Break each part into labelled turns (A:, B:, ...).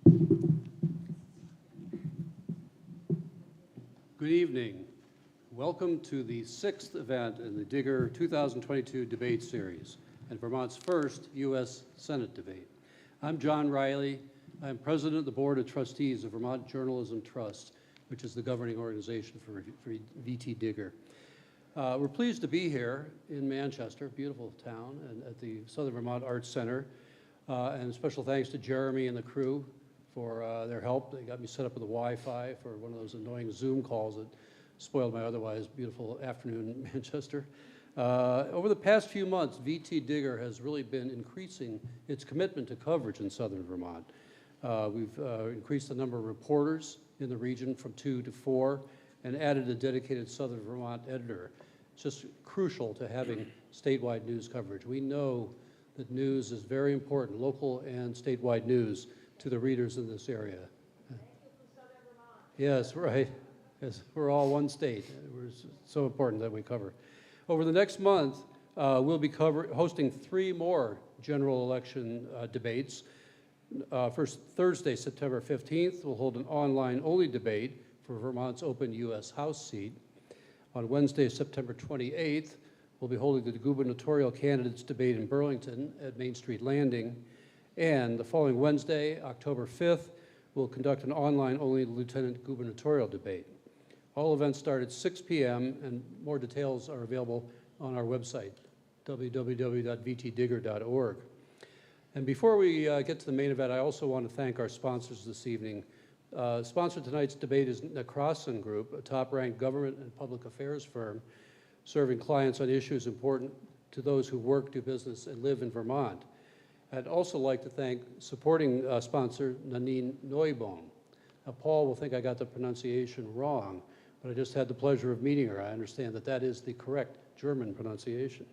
A: Good evening. Welcome to the 6th event in the Digger 2022 debate series and Vermont's first U.S. Senate debate. I'm John Riley. I'm president of the Board of Trustees of Vermont Journalism Trust, which is the governing organization for VTDigger. We're pleased to be here in Manchester, beautiful town, and at the Southern Vermont Arts Center. And special thanks to Jeremy and the crew for their help. They got me set up with a Wi-Fi for one of those annoying Zoom calls that spoiled my otherwise beautiful afternoon in Manchester. Over the past few months, VTDigger has really been increasing its commitment to coverage in Southern Vermont. We've increased the number of reporters in the region from 2 to 4 and added a dedicated Southern Vermont editor. It's just crucial to having statewide news coverage. We know that news is very important, local and statewide news, to the readers in this area. Yes, right. Yes, we're all one state. It's so important that we cover. Over the next month, we'll be hosting 3 more general election debates. First Thursday, September 15th, we'll hold an online-only debate for Vermont's open U.S. House seat. On Wednesday, September 28th, we'll be holding the gubernatorial candidates debate in Burlington at Main Street Landing. And the following Wednesday, October 5th, we'll conduct an online-only lieutenant gubernatorial debate. All events start at 6 p.m., and more details are available on our website, www.vtdigger.org. And before we get to the main event, I also want to thank our sponsors this evening. Sponsor tonight's debate is Necrosson Group, a top-ranked government and public affairs firm serving clients on issues important to those who work, do business, and live in Vermont. I'd also like to thank supporting sponsor Nanine Neubaum. Now, Paul will think I got the pronunciation wrong, but I just had the pleasure of meeting her. I understand that that is the correct German pronunciation.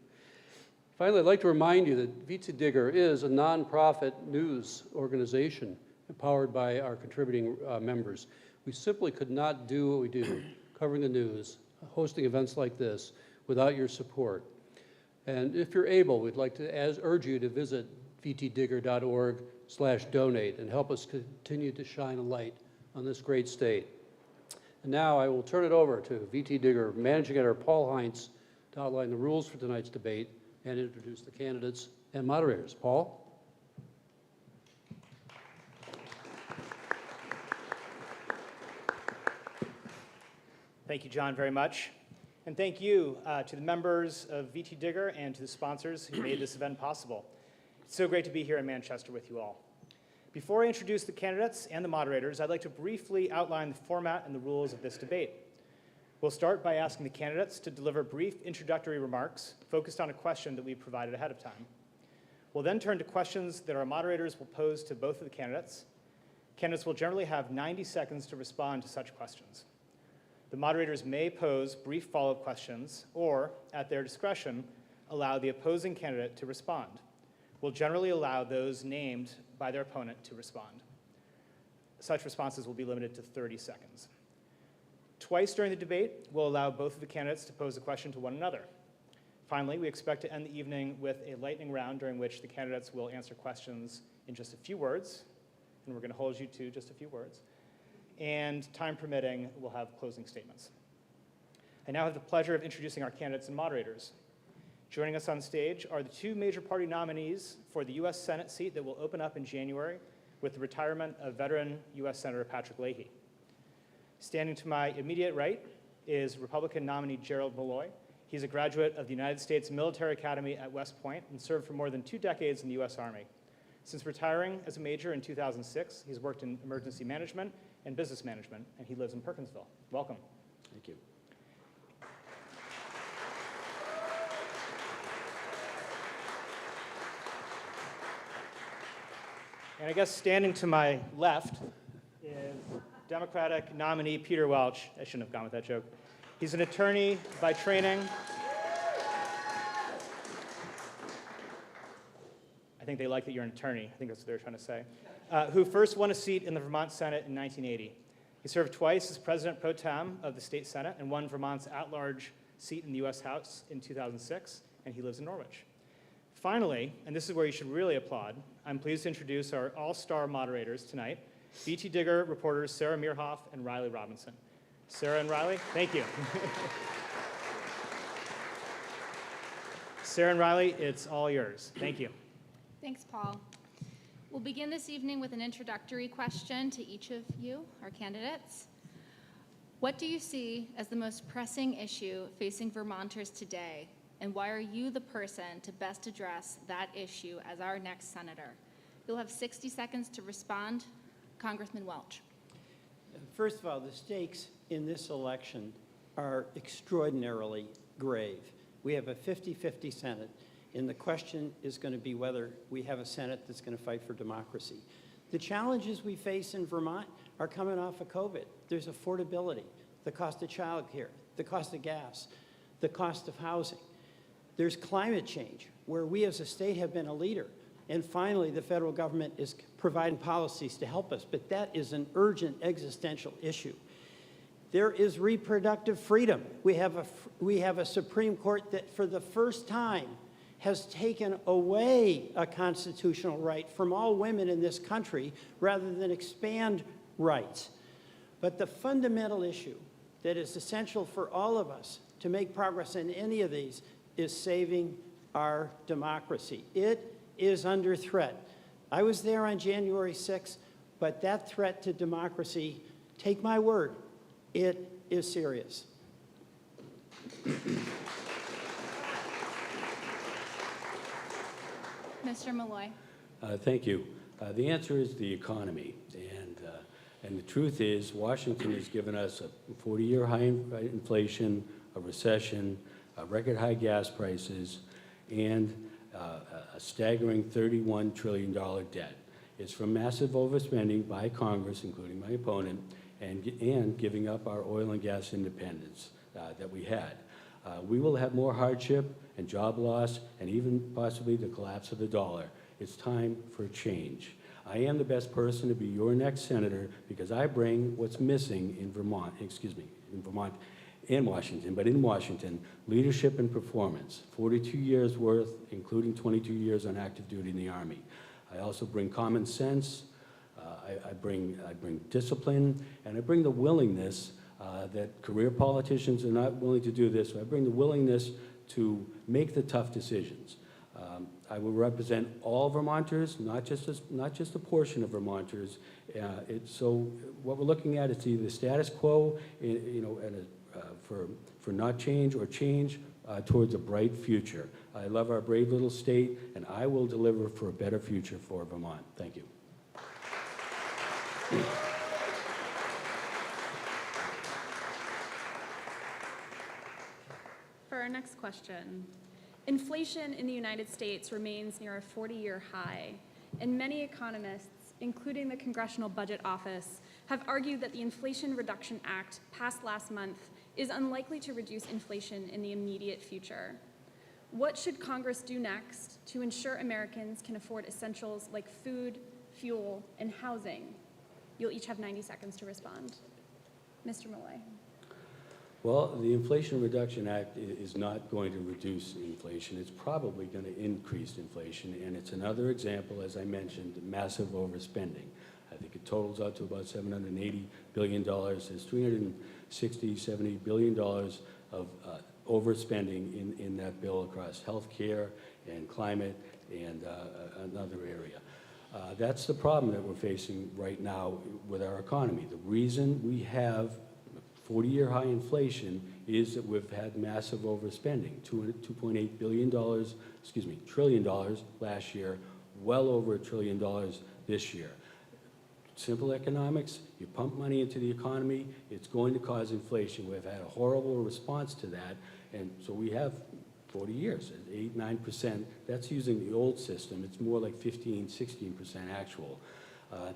A: Finally, I'd like to remind you that VTDigger is a nonprofit news organization empowered by our contributing members. We simply could not do what we do, covering the news, hosting events like this, without your support. And if you're able, we'd like to urge you to visit vtdigger.org/donate and help us continue to shine a light on this great state. And now I will turn it over to VTDigger Managing Editor Paul Heinz to outline the rules for tonight's debate and introduce the candidates and moderators. Paul?
B: Thank you, John, very much. And thank you to the members of VTDigger and to the sponsors who made this event possible. It's so great to be here in Manchester with you all. Before I introduce the candidates and the moderators, I'd like to briefly outline the format and the rules of this debate. We'll start by asking the candidates to deliver brief introductory remarks focused on a question that we provided ahead of time. We'll then turn to questions that our moderators will pose to both of the candidates. Candidates will generally have 90 seconds to respond to such questions. The moderators may pose brief follow-up questions or, at their discretion, allow the opposing candidate to respond. We'll generally allow those named by their opponent to respond. Such responses will be limited to 30 seconds. Twice during the debate, we'll allow both of the candidates to pose a question to one another. Finally, we expect to end the evening with a lightning round during which the candidates will answer questions in just a few words, and we're going to hold you to just a few words. And time permitting, we'll have closing statements. I now have the pleasure of introducing our candidates and moderators. Joining us on stage are the 2 major party nominees for the U.S. Senate seat that will open up in January with the retirement of veteran U.S. Senator Patrick Leahy. Standing to my immediate right is Republican nominee Gerald Malloy. He's a graduate of the United States Military Academy at West Point and served for more than 2 decades in the U.S. Army. Since retiring as a major in 2006, he's worked in emergency management and business management, and he lives in Perkinsville. Welcome.
A: Thank you.
B: And I guess standing to my left is Democratic nominee Peter Welch. I shouldn't have gone with that joke. He's an attorney by training. I think they like that you're an attorney. I think that's what they're trying to say. Who first won a seat in the Vermont Senate in 1980. He served twice as president pro tem of the state Senate and won Vermont's at-large seat in the U.S. House in 2006, and he lives in Norwich. Finally, and this is where you should really applaud, I'm pleased to introduce our all-star moderators tonight, VTDigger reporters Sarah Meerhoff and Riley Robinson. Sarah and Riley, thank you. Sarah and Riley, it's all yours. Thank you.
C: Thanks, Paul. We'll begin this evening with an introductory question to each of you, our candidates. What do you see as the most pressing issue facing Vermonters today, and why are you the person to best address that issue as our next senator? You'll have 60 seconds to respond. Congressman Welch.
D: First of all, the stakes in this election are extraordinarily grave. We have a 50-50 Senate, and the question is going to be whether we have a Senate that's going to fight for democracy. The challenges we face in Vermont are coming off of COVID. There's affordability, the cost of childcare, the cost of gas, the cost of housing. There's climate change, where we as a state have been a leader. And finally, the federal government is providing policies to help us, but that is an urgent existential issue. There is reproductive freedom. We have a Supreme Court that for the first time has taken away a constitutional right from all women in this country rather than expand rights. But the fundamental issue that is essential for all of us to make progress in any of these is saving our democracy. It is under threat. I was there on January 6th, but that threat to democracy, take my word, it is serious.
C: Mr. Malloy.
E: Thank you. The answer is the economy. And the truth is, Washington has given us a 40-year high inflation, a recession, record high gas prices, and a staggering $31 trillion debt. It's from massive overspending by Congress, including my opponent, and giving up our oil and gas independence that we had. We will have more hardship and job loss and even possibly the collapse of the dollar. It's time for change. I am the best person to be your next senator because I bring what's missing in Vermont, and Washington, but in Washington, leadership and performance, 42 years worth, including 22 years on active duty in the Army. I also bring common sense, I bring discipline, and I bring the willingness that career politicians are not willing to do this. I bring the willingness to make the tough decisions. I will represent all Vermonters, not just a portion of Vermonters. So what we're looking at is either status quo, for not change or change towards a bright future. I love our brave little state, and I will deliver for a better future for Vermont. Thank you.
F: For our next question, inflation in the United States remains near a 40-year high, and many economists, including the Congressional Budget Office, have argued that the Inflation Reduction Act passed last month is unlikely to reduce inflation in the immediate future. What should Congress do next to ensure Americans can afford essentials like food, fuel, and housing? You'll each have 90 seconds to respond. Mr. Malloy.
E: Well, the Inflation Reduction Act is not going to reduce inflation. It's probably going to increase inflation, and it's another example, as I mentioned, massive overspending. I think it totals out to about $780 billion. There's $360, $70 billion of overspending in that bill across health care and climate and another area. That's the problem that we're facing right now with our economy. The reason we have 40-year high inflation is that we've had massive overspending, $2.8 trillion last year, well over $1 trillion this year. Simple economics, you pump money into the economy, it's going to cause inflation. We've had a horrible response to that, and so we have 40 years, at 8-9%. That's using the old system. It's more like 15-16% actual.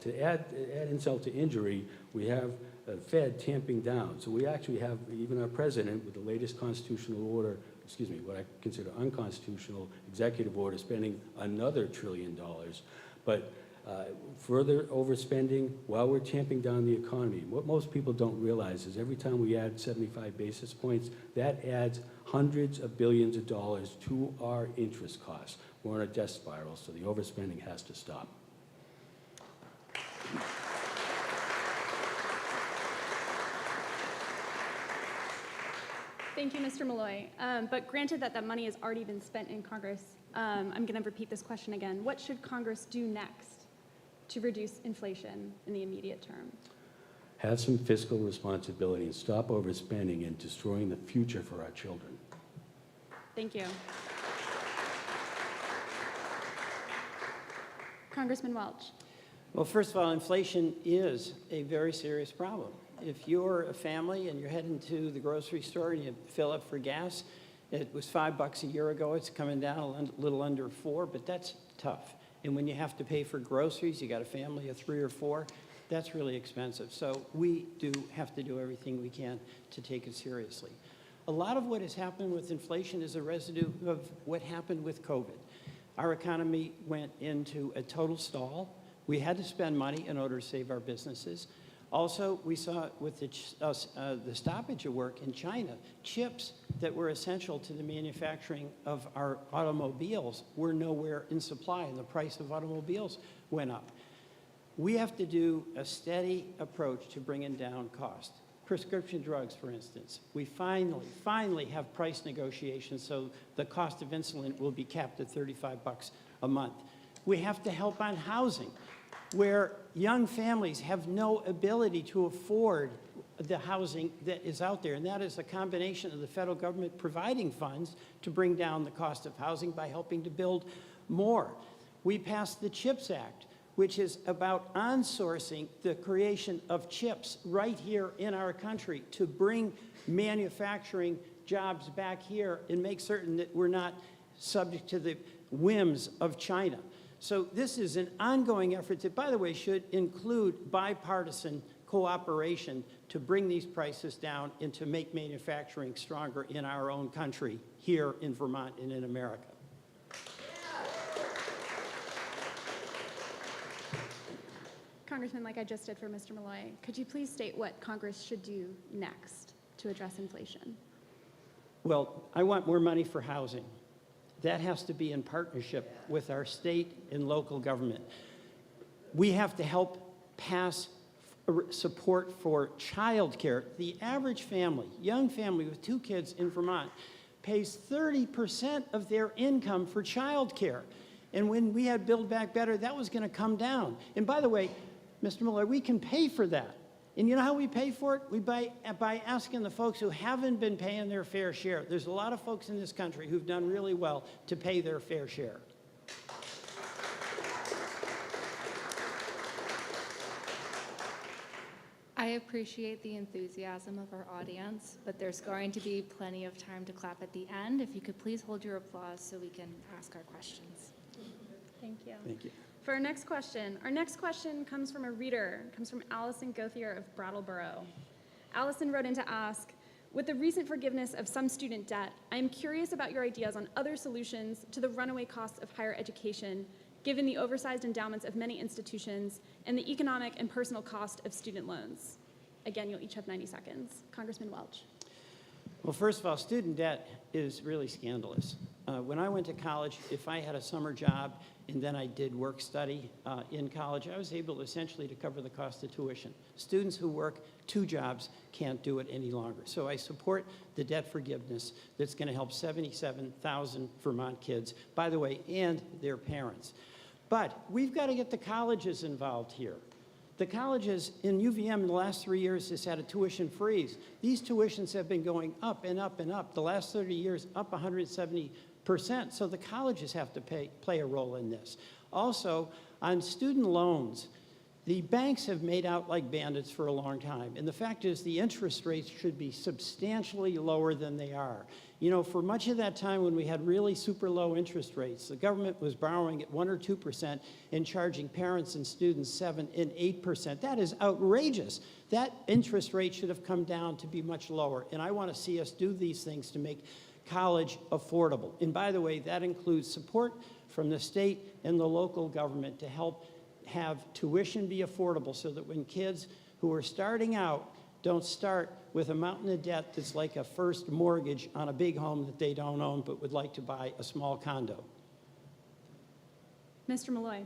E: To add insult to injury, we have the Fed tamping down. So we actually have even our president with the latest constitutional order, what I consider unconstitutional executive order, spending another $1 trillion. But further overspending while we're tamping down the economy. What most people don't realize is every time we add 75 basis points, that adds hundreds of billions of dollars to our interest costs. We're on a death spiral, so the overspending has to stop.
F: Thank you, Mr. Malloy. But granted that that money has already been spent in Congress, I'm going to repeat this question again. What should Congress do next to reduce inflation in the immediate term?
E: Have some fiscal responsibility and stop overspending and destroying the future for our children.
F: Thank you. Congressman Welch.
D: Well, first of all, inflation is a very serious problem. If you're a family and you're heading to the grocery store and you fill up for gas, it was $5 a year ago. It's coming down a little under 4, but that's tough. And when you have to pay for groceries, you got a family of 3 or 4, that's really expensive. So we do have to do everything we can to take it seriously. A lot of what has happened with inflation is a residue of what happened with COVID. Our economy went into a total stall. We had to spend money in order to save our businesses. Also, we saw with the stoppage of work in China, chips that were essential to the manufacturing of our automobiles were nowhere in supply, and the price of automobiles went up. We have to do a steady approach to bringing down cost. Prescription drugs, for instance. We finally have price negotiations, so the cost of insulin will be capped at $35 a month. We have to help on housing, where young families have no ability to afford the housing that is out there, and that is a combination of the federal government providing funds to bring down the cost of housing by helping to build more. We passed the CHIPS Act, which is about onsourcing the creation of chips right here in our country to bring manufacturing jobs back here and make certain that we're not subject to the whims of China. So this is an ongoing effort that, by the way, should include bipartisan cooperation to bring these prices down and to make manufacturing stronger in our own country, here in Vermont and in America.
F: Congressman, like I just did for Mr. Malloy, could you please state what Congress should do next to address inflation?
D: Well, I want more money for housing. That has to be in partnership with our state and local government. We have to help pass support for child care. The average family, young family with 2 kids in Vermont, pays 30% of their income for child care. And when we had Build Back Better, that was going to come down. And by the way, Mr. Miller, we can pay for that. And you know how we pay for it? We by asking the folks who haven't been paying their fair share. There's a lot of folks in this country who've done really well to pay their fair share.
C: I appreciate the enthusiasm of our audience, but there's going to be plenty of time to clap at the end. If you could please hold your applause so we can ask our questions.
F: Thank you.
D: Thank you.
F: For our next question comes from a reader. It comes from Allison Gauthier of Brattleboro. Allison wrote in to ask, with the recent forgiveness of some student debt, I am curious about your ideas on other solutions to the runaway costs of higher education, given the oversized endowments of many institutions and the economic and personal cost of student loans. Again, you'll each have 90 seconds. Congressman Welch.
D: Well, first of all, student debt is really scandalous. When I went to college, if I had a summer job and then I did work study in college, I was able essentially to cover the cost of tuition. Students who work 2 jobs can't do it any longer. So I support the debt forgiveness that's going to help 77,000 Vermont kids, by the way, and their parents. But we've got to get the colleges involved here. The colleges in UVM in the last 3 years has had a tuition freeze. These tuitions have been going up and up and up. The last 30 years, up 170%. So the colleges have to play a role in this. Also, on student loans, the banks have made out like bandits for a long time. And the fact is the interest rates should be substantially lower than they are. You know, for much of that time when we had really super low interest rates, the government was borrowing at 1 or 2% and charging parents and students 7 and 8%. That is outrageous. That interest rate should have come down to be much lower. And I want to see us do these things to make college affordable. And by the way, that includes support from the state and the local government to help have tuition be affordable so that when kids who are starting out don't start with a mountain of debt that's like a first mortgage on a big home that they don't own but would like to buy a small condo.
F: Mr. Malloy.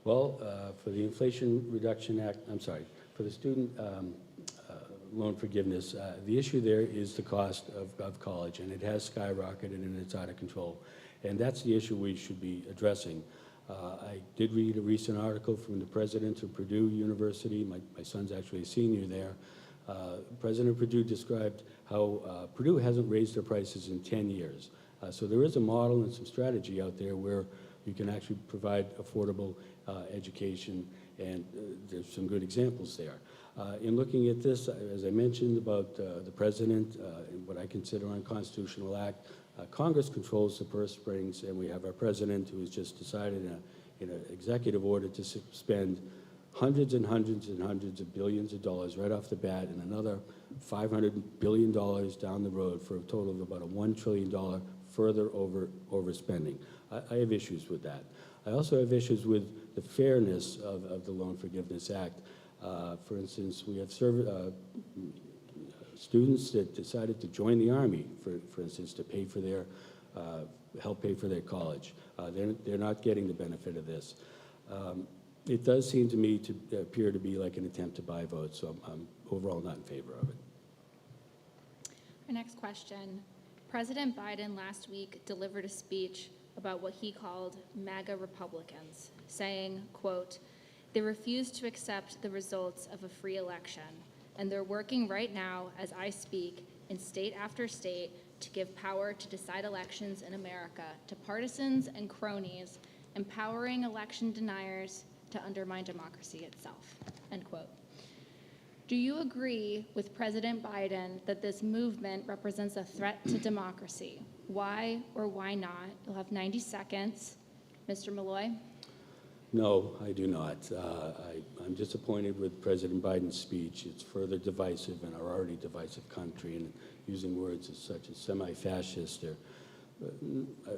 E: Well, for the Inflation Reduction Act, for the student loan forgiveness. The issue there is the cost of college, and it has skyrocketed and it's out of control. And that's the issue we should be addressing. I did read a recent article from the president of Purdue University. My son's actually a senior there. President Purdue described how Purdue hasn't raised their prices in 10 years. So there is a model and some strategy out there where you can actually provide affordable education, and there's some good examples there. In looking at this, as I mentioned about the president, and what I consider an unconstitutional act, Congress controls the purse strings, and we have our president who has just decided in an executive order to spend hundreds and hundreds and hundreds of billions of dollars right off the bat, and another $500 billion down the road, for a total of about a $1 trillion further overspending. I have issues with that. I also have issues with the fairness of the Loan Forgiveness Act. For instance, we have students that decided to join the Army, for instance, to pay for their, help pay for their college. They're not getting the benefit of this. It does seem to me to appear to be like an attempt to buy votes, so I'm overall not in favor of it.
C: Our next question. President Biden last week delivered a speech about what he called MAGA Republicans, saying, quote, "They refuse to accept the results of a free election, and they're working right now, as I speak, in state after state to give power to decide elections in America to partisans and cronies, empowering election deniers to undermine democracy itself," end quote. Do you agree with President Biden that this movement represents a threat to democracy? Why or why not? You'll have 90 seconds. Mr. Malloy?
E: No, I do not. I'm disappointed with President Biden's speech. It's further divisive in our already divisive country, and using words as such as semi-fascist,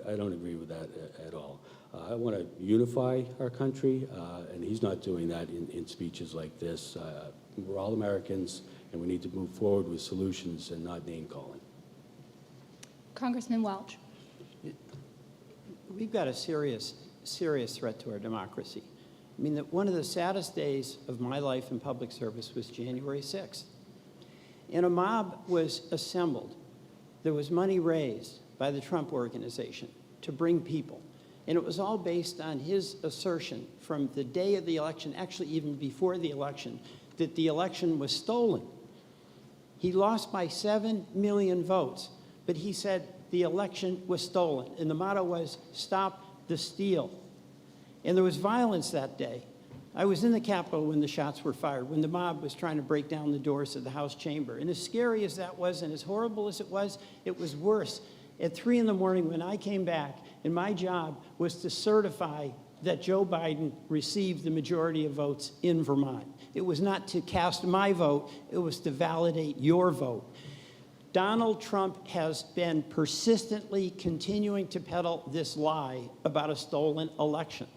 E: I don't agree with that at all. I want to unify our country, and he's not doing that in speeches like this. We're all Americans, and we need to move forward with solutions and not name-calling.
C: Congressman Welch.
D: We've got a serious threat to our democracy. I mean, one of the saddest days of my life in public service was January 6th. And a mob was assembled. There was money raised by the Trump Organization to bring people. And it was all based on his assertion from the day of the election, actually even before the election, that the election was stolen. He lost by 7 million votes, but he said the election was stolen. And the motto was, "Stop the steal." And there was violence that day. I was in the Capitol when the shots were fired, when the mob was trying to break down the doors of the House chamber. And as scary as that was, and as horrible as it was worse. At 3 in the morning when I came back, and my job was to certify that Joe Biden received the majority of votes in Vermont. It was not to cast my vote, it was to validate your vote. Donald Trump has been persistently continuing to peddle this lie about a stolen election.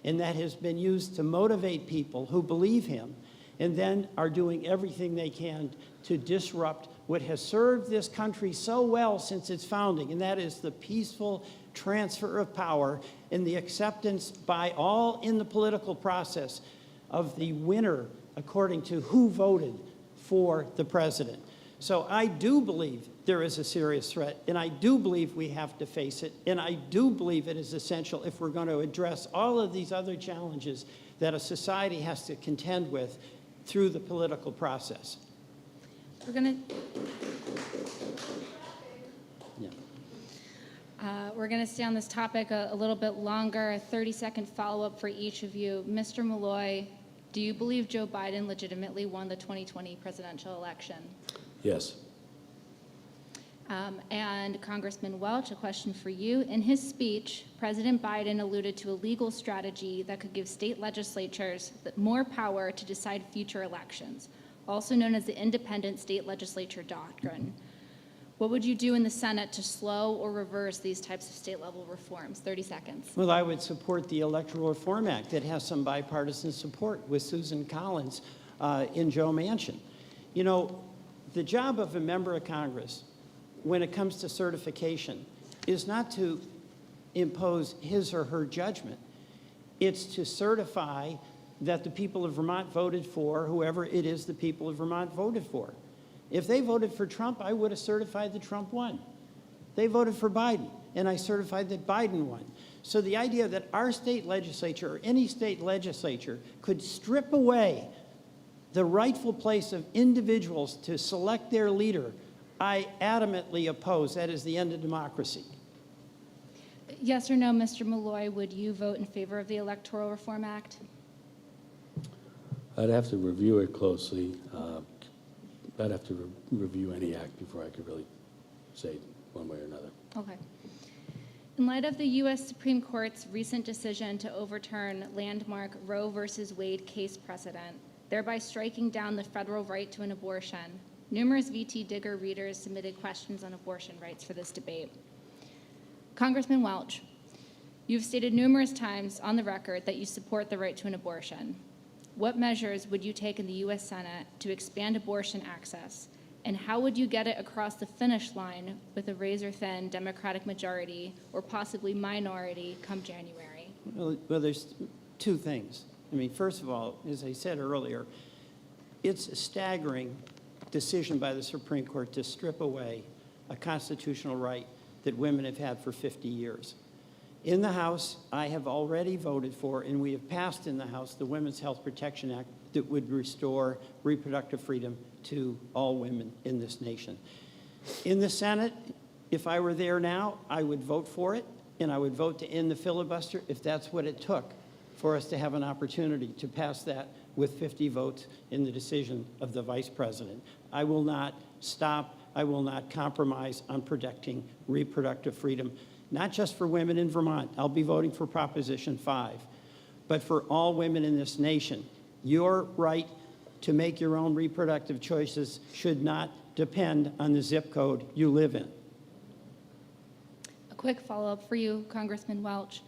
D: And that has been used to motivate people who believe him and then are doing everything they can to disrupt what has served this country so well since its founding, and that is the peaceful transfer of power and the acceptance by all in the political process of the winner according to who voted for the president. So I do believe there is a serious threat, and I do believe we have to face it, and I do believe it is essential if we're going to address all of these other challenges that a society has to contend with through the political process.
C: We're going to stay on this topic a little bit longer, a 30-second follow-up for each of you. Mr. Malloy, do you believe Joe Biden legitimately won the 2020 presidential election?
E: Yes.
C: And Congressman Welch, a question for you. In his speech, President Biden alluded to a legal strategy that could give state legislatures more power to decide future elections, also known as the independent state legislature doctrine. What would you do in the Senate to slow or reverse these types of state-level reforms? 30 seconds.
D: Well, I would support the Electoral Reform Act that has some bipartisan support with Susan Collins in Joe Manchin. You know, the job of a member of Congress when it comes to certification is not to impose his or her judgment. It's to certify that the people of Vermont voted for whoever it is the people of Vermont voted for. If they voted for Trump, I would have certified that Trump won. They voted for Biden, and I certified that Biden won. So the idea that our state legislature or any state legislature could strip away the rightful place of individuals to select their leader, I adamantly oppose. That is the end of democracy.
C: Yes or no, Mr. Malloy, would you vote in favor of the Electoral Reform Act?
E: I'd have to review it closely. I'd have to review any act before I could really say one way or another.
C: Okay. In light of the U.S. Supreme Court's recent decision to overturn landmark Roe v. Wade case precedent, thereby striking down the federal right to an abortion, numerous VTDigger readers submitted questions on abortion rights for this debate. Congressman Welch, you've stated numerous times on the record that you support the right to an abortion. What measures would you take in the U.S. Senate to expand abortion access, and how would you get it across the finish line with a razor-thin Democratic majority or possibly minority come January?
D: Well, there's two things. I mean, first of all, as I said earlier, it's a staggering decision by the Supreme Court to strip away a constitutional right that women have had for 50 years. In the House, I have already voted for, and we have passed in the House, the Women's Health Protection Act that would restore reproductive freedom to all women in this nation. In the Senate, if I were there now, I would vote for it, and I would vote to end the filibuster if that's what it took for us to have an opportunity to pass that with 50 votes in the decision of the Vice President. I will not stop. I will not compromise on protecting reproductive freedom, not just for women in Vermont. I'll be voting for Proposition 5, but for all women in this nation. Your right to make your own reproductive choices should not depend on the zip code you live in.
C: A quick follow-up for you, Congressman Welch.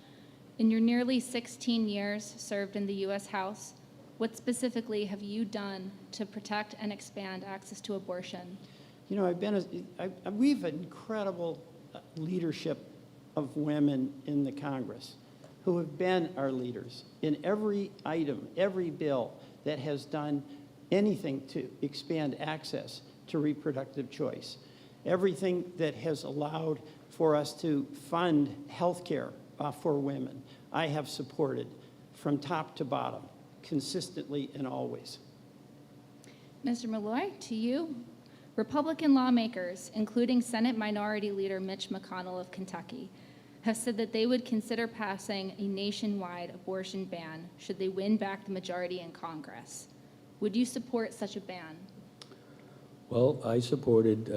C: In your nearly 16 years served in the U.S. House, what specifically have you done to protect and expand access to abortion?
D: You know, we've incredible leadership of women in the Congress who have been our leaders in every item, every bill that has done anything to expand access to reproductive choice. Everything that has allowed for us to fund health care for women, I have supported from top to bottom, consistently and always.
C: Mr. Malloy, to you. Republican lawmakers, including Senate Minority Leader Mitch McConnell of Kentucky, have said that they would consider passing a nationwide abortion ban should they win back the majority in Congress. Would you support such a ban?
E: Well, I supported,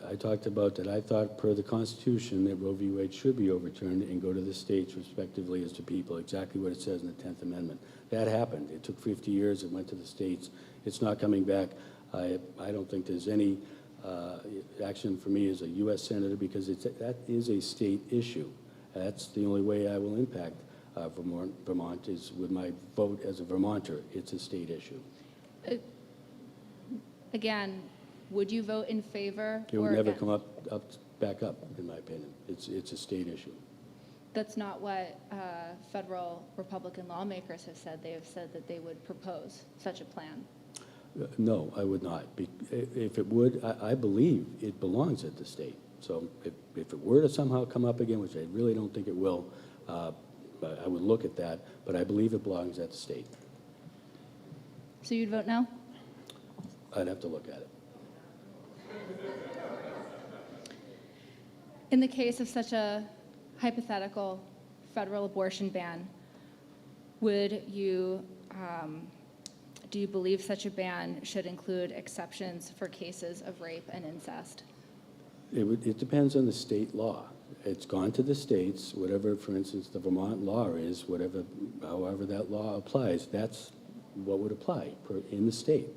E: I talked about that I thought per the Constitution that Roe v. Wade should be overturned and go to the states respectively as to people, exactly what it says in the 10th Amendment. That happened. It took 50 years. It went to the states. It's not coming back. I don't think there's any action for me as a U.S. Senator because that is a state issue. That's the only way I will impact Vermont is with my vote as a Vermonter. It's a state issue.
C: Again, would you vote in favor?
E: It would never come back up, in my opinion. It's a state issue.
C: That's not what federal Republican lawmakers have said. They have said that they would propose such a plan.
E: No, I would not. If it would, I believe it belongs at the state. So if it were to somehow come up again, which I really don't think it will, I would look at that, but I believe it belongs at the state.
C: So you'd vote no?
E: I'd have to look at it.
C: In the case of such a hypothetical federal abortion ban, would you, do you believe such a ban should include exceptions for cases of rape and incest?
E: It depends on the state law. It's gone to the states, whatever, for instance, the Vermont law is, however that law applies, that's what would apply in the state.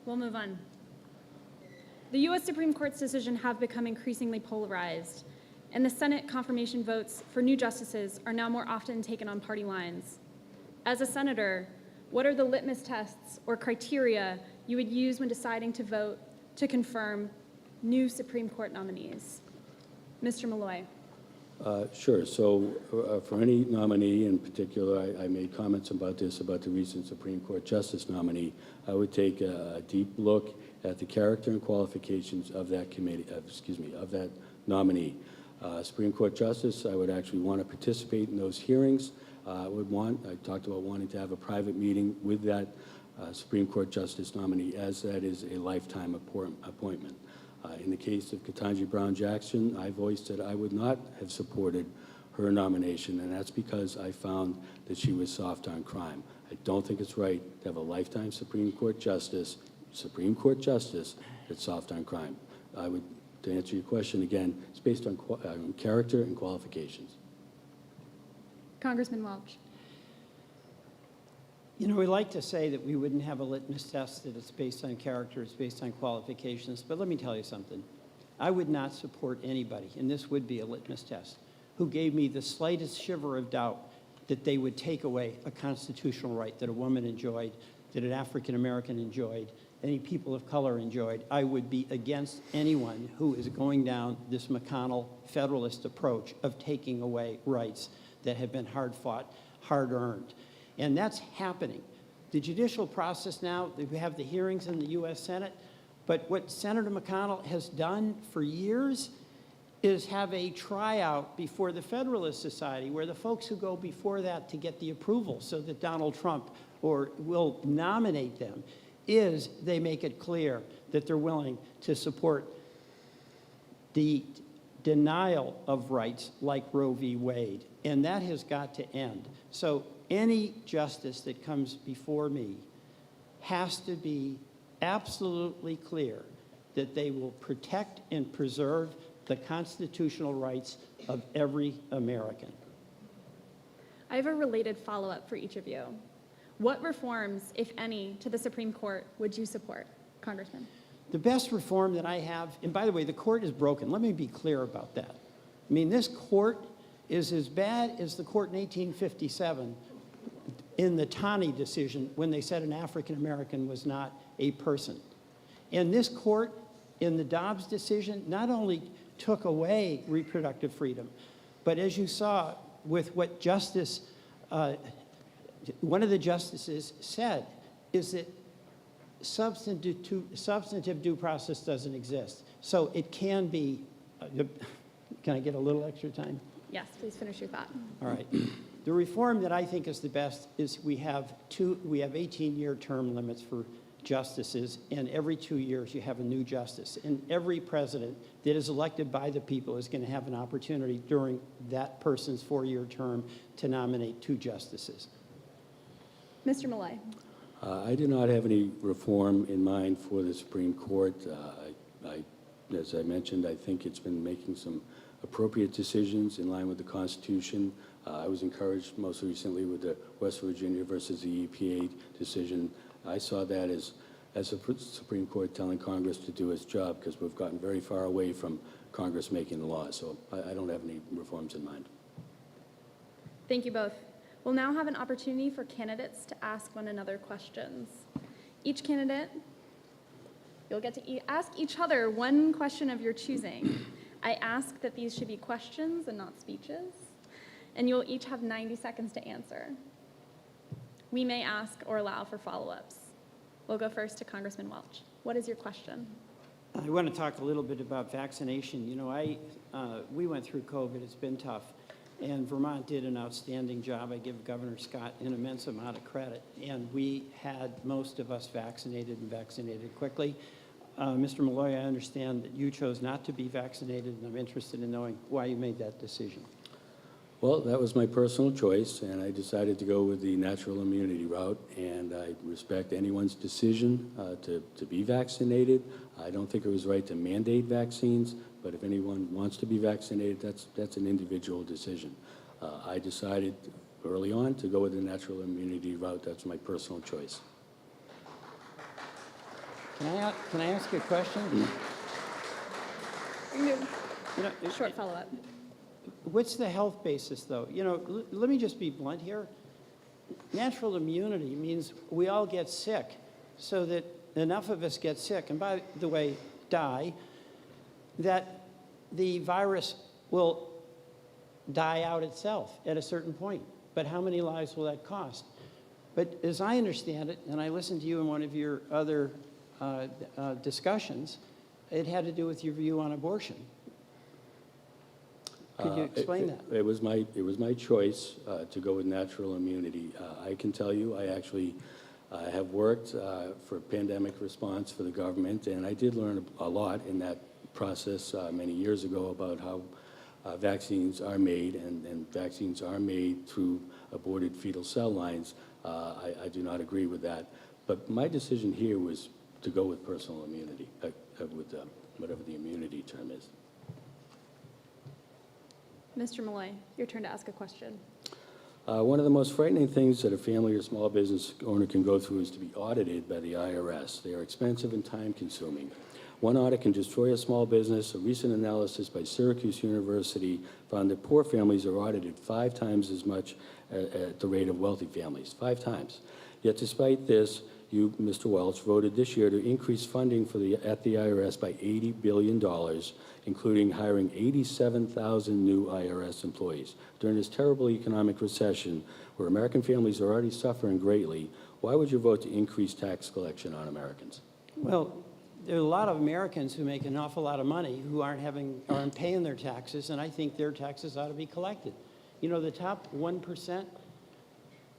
F: We'll move on. The U.S. Supreme Court's decision have become increasingly polarized, and the Senate confirmation votes for new justices are now more often taken on party lines. As a senator, what are the litmus tests or criteria you would use when deciding to vote to confirm new Supreme Court nominees? Mr. Malloy.
E: Sure. So for any nominee in particular, I made comments about this, about the recent Supreme Court Justice nominee. I would take a deep look at the character and qualifications of that committee, of that nominee. Supreme Court Justice, I would actually want to participate in those hearings. I talked about wanting to have a private meeting with that Supreme Court Justice nominee, as that is a lifetime appointment. In the case of Ketanji Brown Jackson, I voiced that I would not have supported her nomination, and that's because I found that she was soft on crime. I don't think it's right to have a lifetime Supreme Court Justice that's soft on crime. To answer your question again, it's based on character and qualifications.
F: Congressman Welch.
D: You know, we like to say that we wouldn't have a litmus test, that it's based on character, it's based on qualifications, but let me tell you something. I would not support anybody, and this would be a litmus test, who gave me the slightest shiver of doubt that they would take away a constitutional right that a woman enjoyed, that an African American enjoyed, any people of color enjoyed. I would be against anyone who is going down this McConnell Federalist approach of taking away rights that have been hard-fought, hard-earned. And that's happening. The judicial process now, we have the hearings in the U.S. Senate, but what Senator McConnell has done for years is have a tryout before the Federalist Society, where the folks who go before that to get the approval so that Donald Trump will nominate them, is they make it clear that they're willing to support the denial of rights like Roe v. Wade. And that has got to end. So any justice that comes before me has to be absolutely clear that they will protect and preserve the constitutional rights of every American.
F: I have a related follow-up for each of you. What reforms, if any, to the Supreme Court would you support, Congressman?
D: The best reform that I have, and by the way, the court is broken. Let me be clear about that. I mean, this court is as bad as the court in 1857 in the Taney decision when they said an African American was not a person. And this court, in the Dobbs decision, not only took away reproductive freedom, but as you saw with what one of the justices said, is that substantive due process doesn't exist. So it can be, can I get a little extra time?
F: Yes, please finish your thought.
D: All right. The reform that I think is the best is we have 18-year term limits for justices, and every 2 years you have a new justice. And every president that is elected by the people is going to have an opportunity during that person's 4-year term to nominate 2 justices.
F: Mr. Millay.
E: I do not have any reform in mind for the Supreme Court. As I mentioned, I think it's been making some appropriate decisions in line with the Constitution. I was encouraged most recently with the West Virginia versus the EPA decision. I saw that as a Supreme Court telling Congress to do its job, because we've gotten very far away from Congress making the law. So I don't have any reforms in mind.
F: Thank you both. We'll now have an opportunity for candidates to ask one another questions. Each candidate, you'll get to ask each other one question of your choosing. I ask that these should be questions and not speeches, and you'll each have 90 seconds to answer. We may ask or allow for follow-ups. We'll go first to Congressman Welch. What is your question?
D: I want to talk a little bit about vaccination. You know, we went through COVID. It's been tough. And Vermont did an outstanding job. I give Governor Scott an immense amount of credit. And we had most of us vaccinated and vaccinated quickly. Mr. Malloy, I understand that you chose not to be vaccinated, and I'm interested in knowing why you made that decision.
E: Well, that was my personal choice, and I decided to go with the natural immunity route, and I respect anyone's decision to be vaccinated. I don't think it was right to mandate vaccines, but if anyone wants to be vaccinated, that's an individual decision. I decided early on to go with the natural immunity route. That's my personal choice.
D: Can I ask you a question? You know,
F: Short follow-up.
D: What's the health basis, though? You know, let me just be blunt here. Natural immunity means we all get sick, so that enough of us get sick, and by the way, die, that the virus will die out itself at a certain point. But how many lives will that cost? But as I understand it, and I listened to you in one of your other discussions, it had to do with your view on abortion. Could you explain that?
E: It was my choice to go with natural immunity. I can tell you, I actually have worked for pandemic response for the government, and I did learn a lot in that process many years ago about how vaccines are made, and vaccines are made through aborted fetal cell lines. I do not agree with that. But my decision here was to go with personal immunity, with whatever the immunity term is.
F: Mr. Malloy, your turn to ask a question.
E: One of the most frightening things that a family or small business owner can go through is to be audited by the IRS. They are expensive and time-consuming. One audit can destroy a small business. A recent analysis by Syracuse University found that poor families are audited 5 times as much at the rate of wealthy families, 5 times. Yet despite this, you, Mr. Welch, voted this year to increase funding at the IRS by $80 billion, including hiring 87,000 new IRS employees. During this terrible economic recession, where American families are already suffering greatly, why would you vote to increase tax collection on Americans?
D: Well, there are a lot of Americans who make an awful lot of money who aren't paying their taxes, and I think their taxes ought to be collected. You know, the top 1%,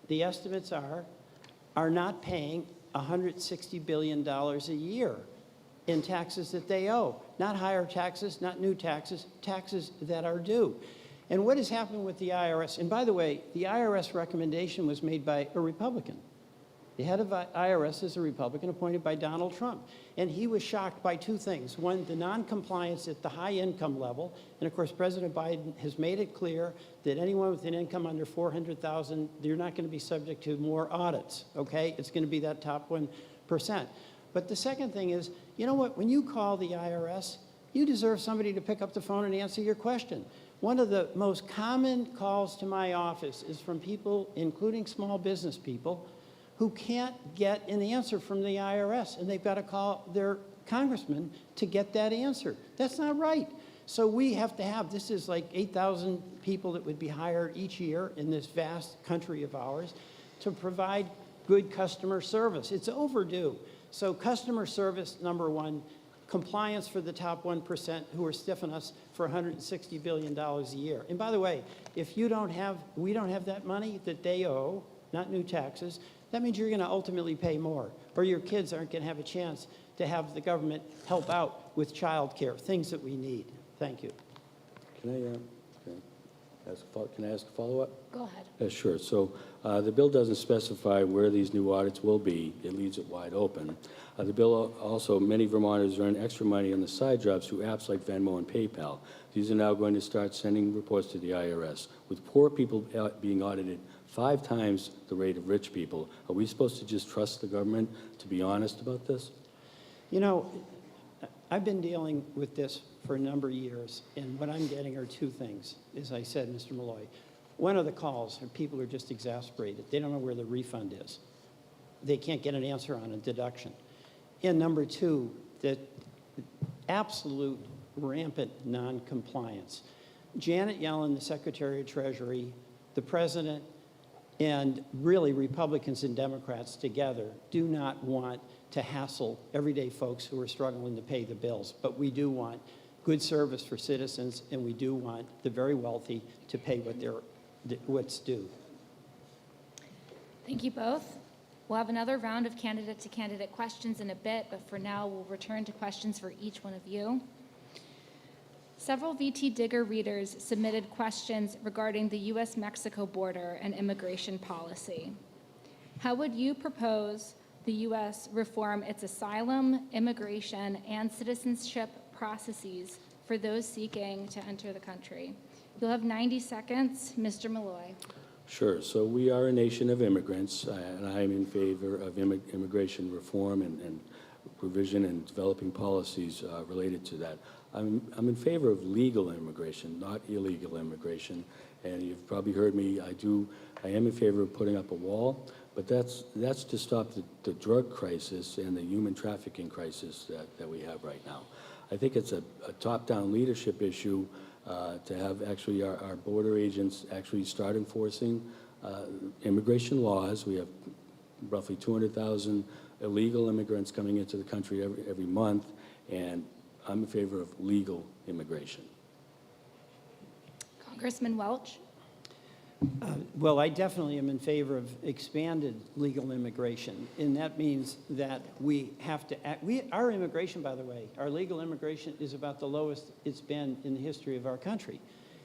D: the estimates are not paying $160 billion a year in taxes that they owe. Not higher taxes, not new taxes, taxes that are due. And what has happened with the IRS? And by the way, the IRS recommendation was made by a Republican. The head of IRS is a Republican appointed by Donald Trump. And he was shocked by 2 things. One, the non-compliance at the high income level. And of course, President Biden has made it clear that anyone with an income under $400,000, you're not going to be subject to more audits, okay? It's going to be that top 1%. But the second thing is, you know what? When you call the IRS, you deserve somebody to pick up the phone and answer your question. One of the most common calls to my office is from people, including small business people, who can't get an answer from the IRS, and they've got to call their congressman to get that answer. That's not right. So we have to have, this is like 8,000 people that would be hired each year in this vast country of ours to provide good customer service. It's overdue. So customer service, number 1, compliance for the top 1% who are stiffing us for $160 billion a year. And by the way, if we don't have that money that they owe, not new taxes, that means you're going to ultimately pay more, or your kids aren't going to have a chance to have the government help out with child care, things that we need. Thank you.
E: Can I ask a follow-up?
C: Go ahead.
E: Sure. So the bill doesn't specify where these new audits will be. It leaves it wide open. The bill also, many Vermonters earn extra money on the side jobs through apps like Venmo and PayPal. These are now going to start sending reports to the IRS. With poor people being audited 5 times the rate of rich people, are we supposed to just trust the government to be honest about this?
D: You know, I've been dealing with this for a number of years, and what I'm getting are 2 things, as I said, Mr. Malloy. One of the calls are people are just exasperated. They don't know where the refund is. They can't get an answer on a deduction. And number 2, that absolute rampant noncompliance. Janet Yellen, the Secretary of Treasury, the President, and really Republicans and Democrats together do not want to hassle everyday folks who are struggling to pay the bills. But we do want good service for citizens, and we do want the very wealthy to pay what's due.
C: Thank you both. We'll have another round of candidate-to-candidate questions in a bit, but for now, we'll return to questions for each one of you. Several VTDigger readers submitted questions regarding the U.S.-Mexico border and immigration policy. How would you propose the U.S. reform its asylum, immigration, and citizenship processes for those seeking to enter the country? You'll have 90 seconds. Mr. Malloy.
E: Sure. So we are a nation of immigrants, and I am in favor of immigration reform and provision and developing policies related to that. I'm in favor of legal immigration, not illegal immigration. And you've probably heard me, I am in favor of putting up a wall, but that's to stop the drug crisis and the human trafficking crisis that we have right now. I think it's a top-down leadership issue to have actually our border agents actually start enforcing immigration laws. We have roughly 200,000 illegal immigrants coming into the country every month, and I'm in favor of legal immigration.
C: Congressman Welch?
D: Well, I definitely am in favor of expanded legal immigration, and that means that we have to act. Our immigration, by the way, our legal immigration is about the lowest it's been in the history of our country.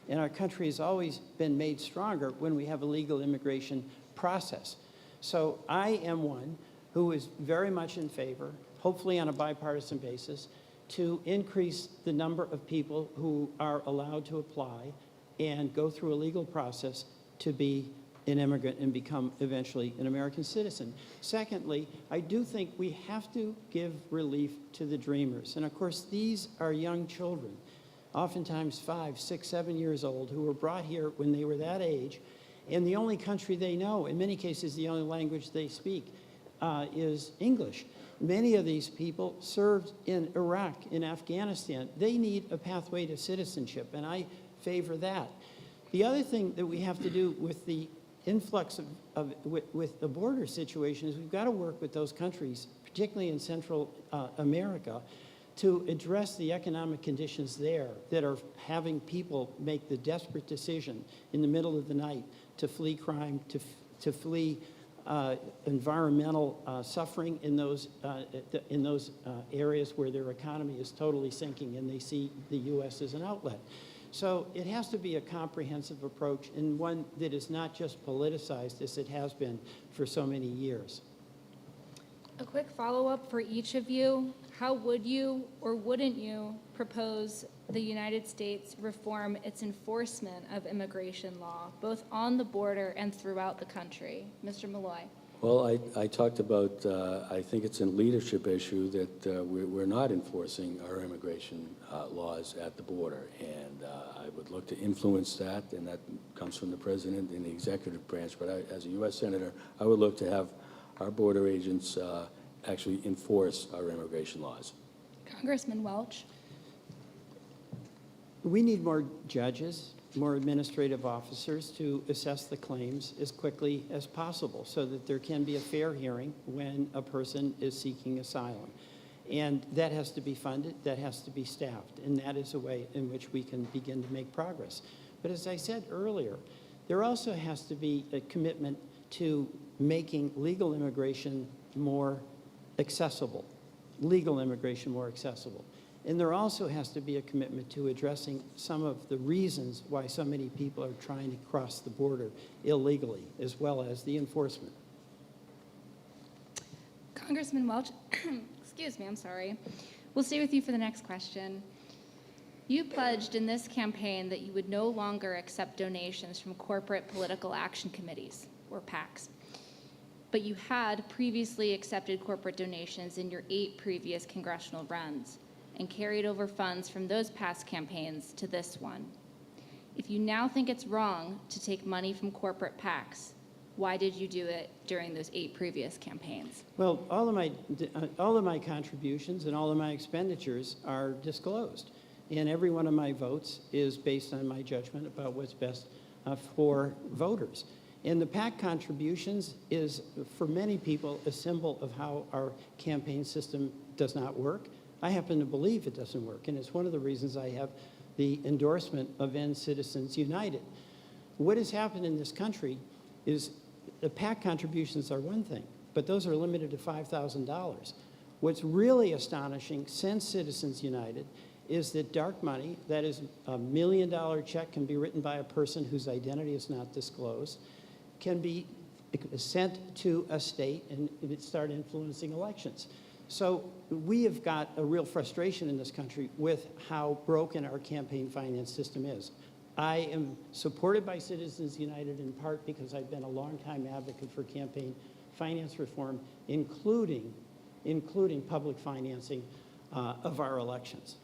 D: And our country has always been made stronger when we have a legal immigration process. So I am one who is very much in favor, hopefully on a bipartisan basis, to increase the number of people who are allowed to apply and go through a legal process to be an immigrant and become eventually an American citizen. Secondly, I do think we have to give relief to the dreamers. And of course, these are young children, oftentimes 5, 6, 7 years old, who were brought here when they were that age. And the only country they know, in many cases the only language they speak, is English. Many of these people served in Iraq, in Afghanistan. They need a pathway to citizenship, and I favor that. The other thing that we have to do with the influx with the border situation is we've got to work with those countries, particularly in Central America, to address the economic conditions there that are having people make the desperate decision in the middle of the night to flee crime, to flee environmental suffering in those areas where their economy is totally sinking and they see the U.S. as an outlet. So it has to be a comprehensive approach and one that is not just politicized as it has been for so many years.
C: A quick follow-up for each of you. How would you or wouldn't you propose the United States reform its enforcement of immigration law, both on the border and throughout the country? Mr. Malloy.
E: Well, I talked about, I think it's a leadership issue that we're not enforcing our immigration laws at the border. And I would look to influence that, and that comes from the president and the executive branch. But as a U.S. Senator, I would look to have our border agents actually enforce our immigration laws.
C: Congressman Welch.
D: We need more judges, more administrative officers to assess the claims as quickly as possible so that there can be a fair hearing when a person is seeking asylum. And that has to be funded, that has to be staffed, and that is a way in which we can begin to make progress. But as I said earlier, there also has to be a commitment to making legal immigration more accessible, legal immigration more accessible. And there also has to be a commitment to addressing some of the reasons why so many people are trying to cross the border illegally, as well as the enforcement.
C: Congressman Welch, excuse me, I'm sorry. We'll stay with you for the next question. You pledged in this campaign that you would no longer accept donations from corporate political action committees, or PACs. But you had previously accepted corporate donations in your 8 previous congressional runs and carried over funds from those past campaigns to this one. If you now think it's wrong to take money from corporate PACs, why did you do it during those 8 previous campaigns?
D: Well, all of my contributions and all of my expenditures are disclosed. And every one of my votes is based on my judgment about what's best for voters. And the PAC contributions is, for many people, a symbol of how our campaign system does not work. I happen to believe it doesn't work, and it's one of the reasons I have the endorsement of End Citizens United. What has happened in this country is the PAC contributions are one thing, but those are limited to $5,000. What's really astonishing since Citizens United is that dark money, that is $1 million check, can be written by a person whose identity is not disclosed, can be sent to a state and it start influencing elections. So we have got a real frustration in this country with how broken our campaign finance system is. I am supported by Citizens United in part because I've been a longtime advocate for campaign finance reform, including public financing of our elections.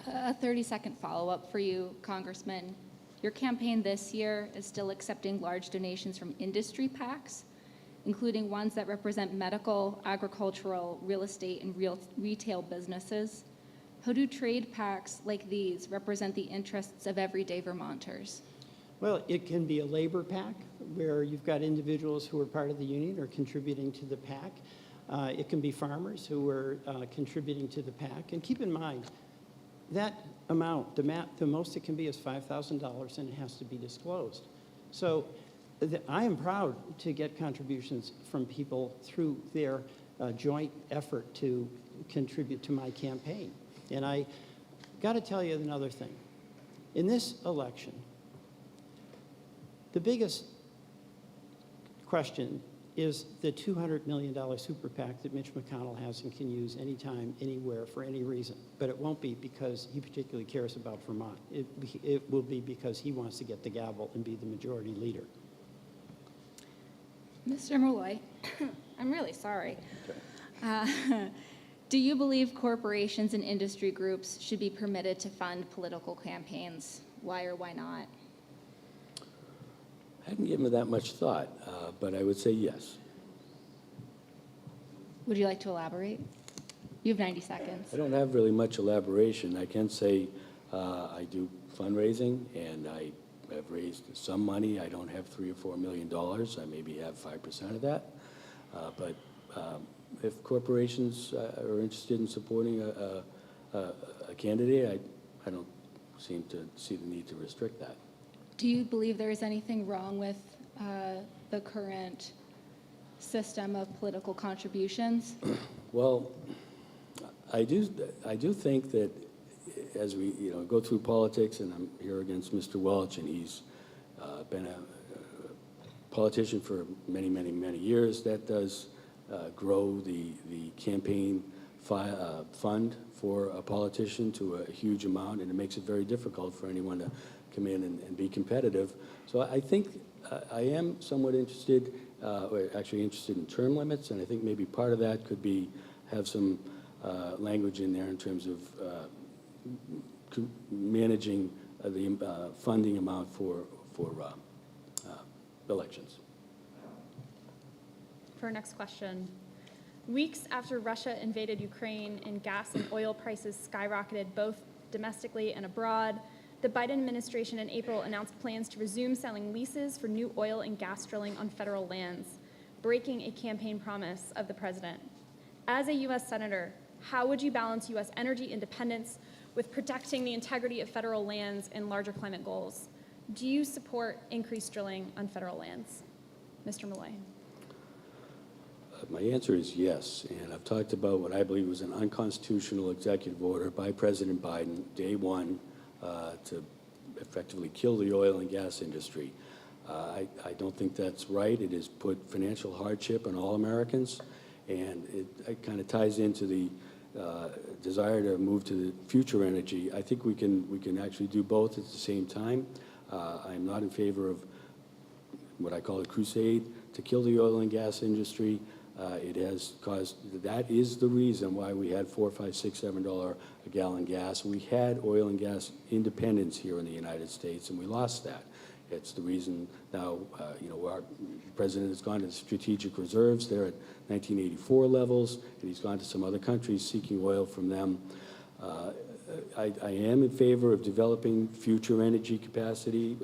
C: A 30-second follow-up for you, Congressman. Your campaign this year is still accepting large donations from industry PACs, including ones that represent medical, agricultural, real estate, and retail businesses. How do trade pacts like these represent the interests of everyday Vermonters?
D: Well, it can be a labor PAC where you've got individuals who are part of the union or contributing to the PAC. It can be farmers who are contributing to the PAC. And keep in mind, that amount, the most it can be is $5,000, and it has to be disclosed. So I am proud to get contributions from people through their joint effort to contribute to my campaign. And I got to tell you another thing. In this election, the biggest question is the $200 million super PAC that Mitch McConnell has and can use anytime, anywhere, for any reason. But it won't be because he particularly cares about Vermont. It will be because he wants to get the gavel and be the majority leader.
C: Mr. Malloy, I'm really sorry. Do you believe corporations and industry groups should be permitted to fund political campaigns? Why or why not?
E: I hadn't given it that much thought, but I would say yes.
C: Would you like to elaborate? You have 90 seconds.
E: I don't have really much elaboration. I can say I do fundraising, and I have raised some money. I don't have $3 or $4 million. I maybe have 5% of that. But if corporations are interested in supporting a candidate, I don't seem to see the need to restrict that.
C: Do you believe there is anything wrong with the current system of political contributions?
E: Well, I do think that as we go through politics, and I'm here against Mr. Welch, and he's been a politician for many, many, many years, that does grow the campaign fund for a politician to a huge amount, and it makes it very difficult for anyone to come in and be competitive. So I think I am somewhat interested, or actually interested in term limits, and I think maybe part of that could be have some language in there in terms of managing the funding amount for elections.
F: For our next question, weeks after Russia invaded Ukraine and gas and oil prices skyrocketed both domestically and abroad, the Biden administration in April announced plans to resume selling leases for new oil and gas drilling on federal lands, breaking a campaign promise of the president. As a U.S. Senator, how would you balance U.S. energy independence with protecting the integrity of federal lands and larger climate goals? Do you support increased drilling on federal lands? Mr. Malloy.
E: My answer is yes, and I've talked about what I believe was an unconstitutional executive order by President Biden, day one, to effectively kill the oil and gas industry. I don't think that's right. It has put financial hardship on all Americans, and it kind of ties into the desire to move to the future energy. I think we can actually do both at the same time. I'm not in favor of what I call a crusade to kill the oil and gas industry. It has caused, that is the reason why we had $4, $5, $6, $7 a gallon gas. We had oil and gas independence here in the United States, and we lost that. It's the reason now, our president has gone to the strategic reserves. They're at 1984 levels, and he's gone to some other countries seeking oil from them. I am in favor of developing future energy capacity.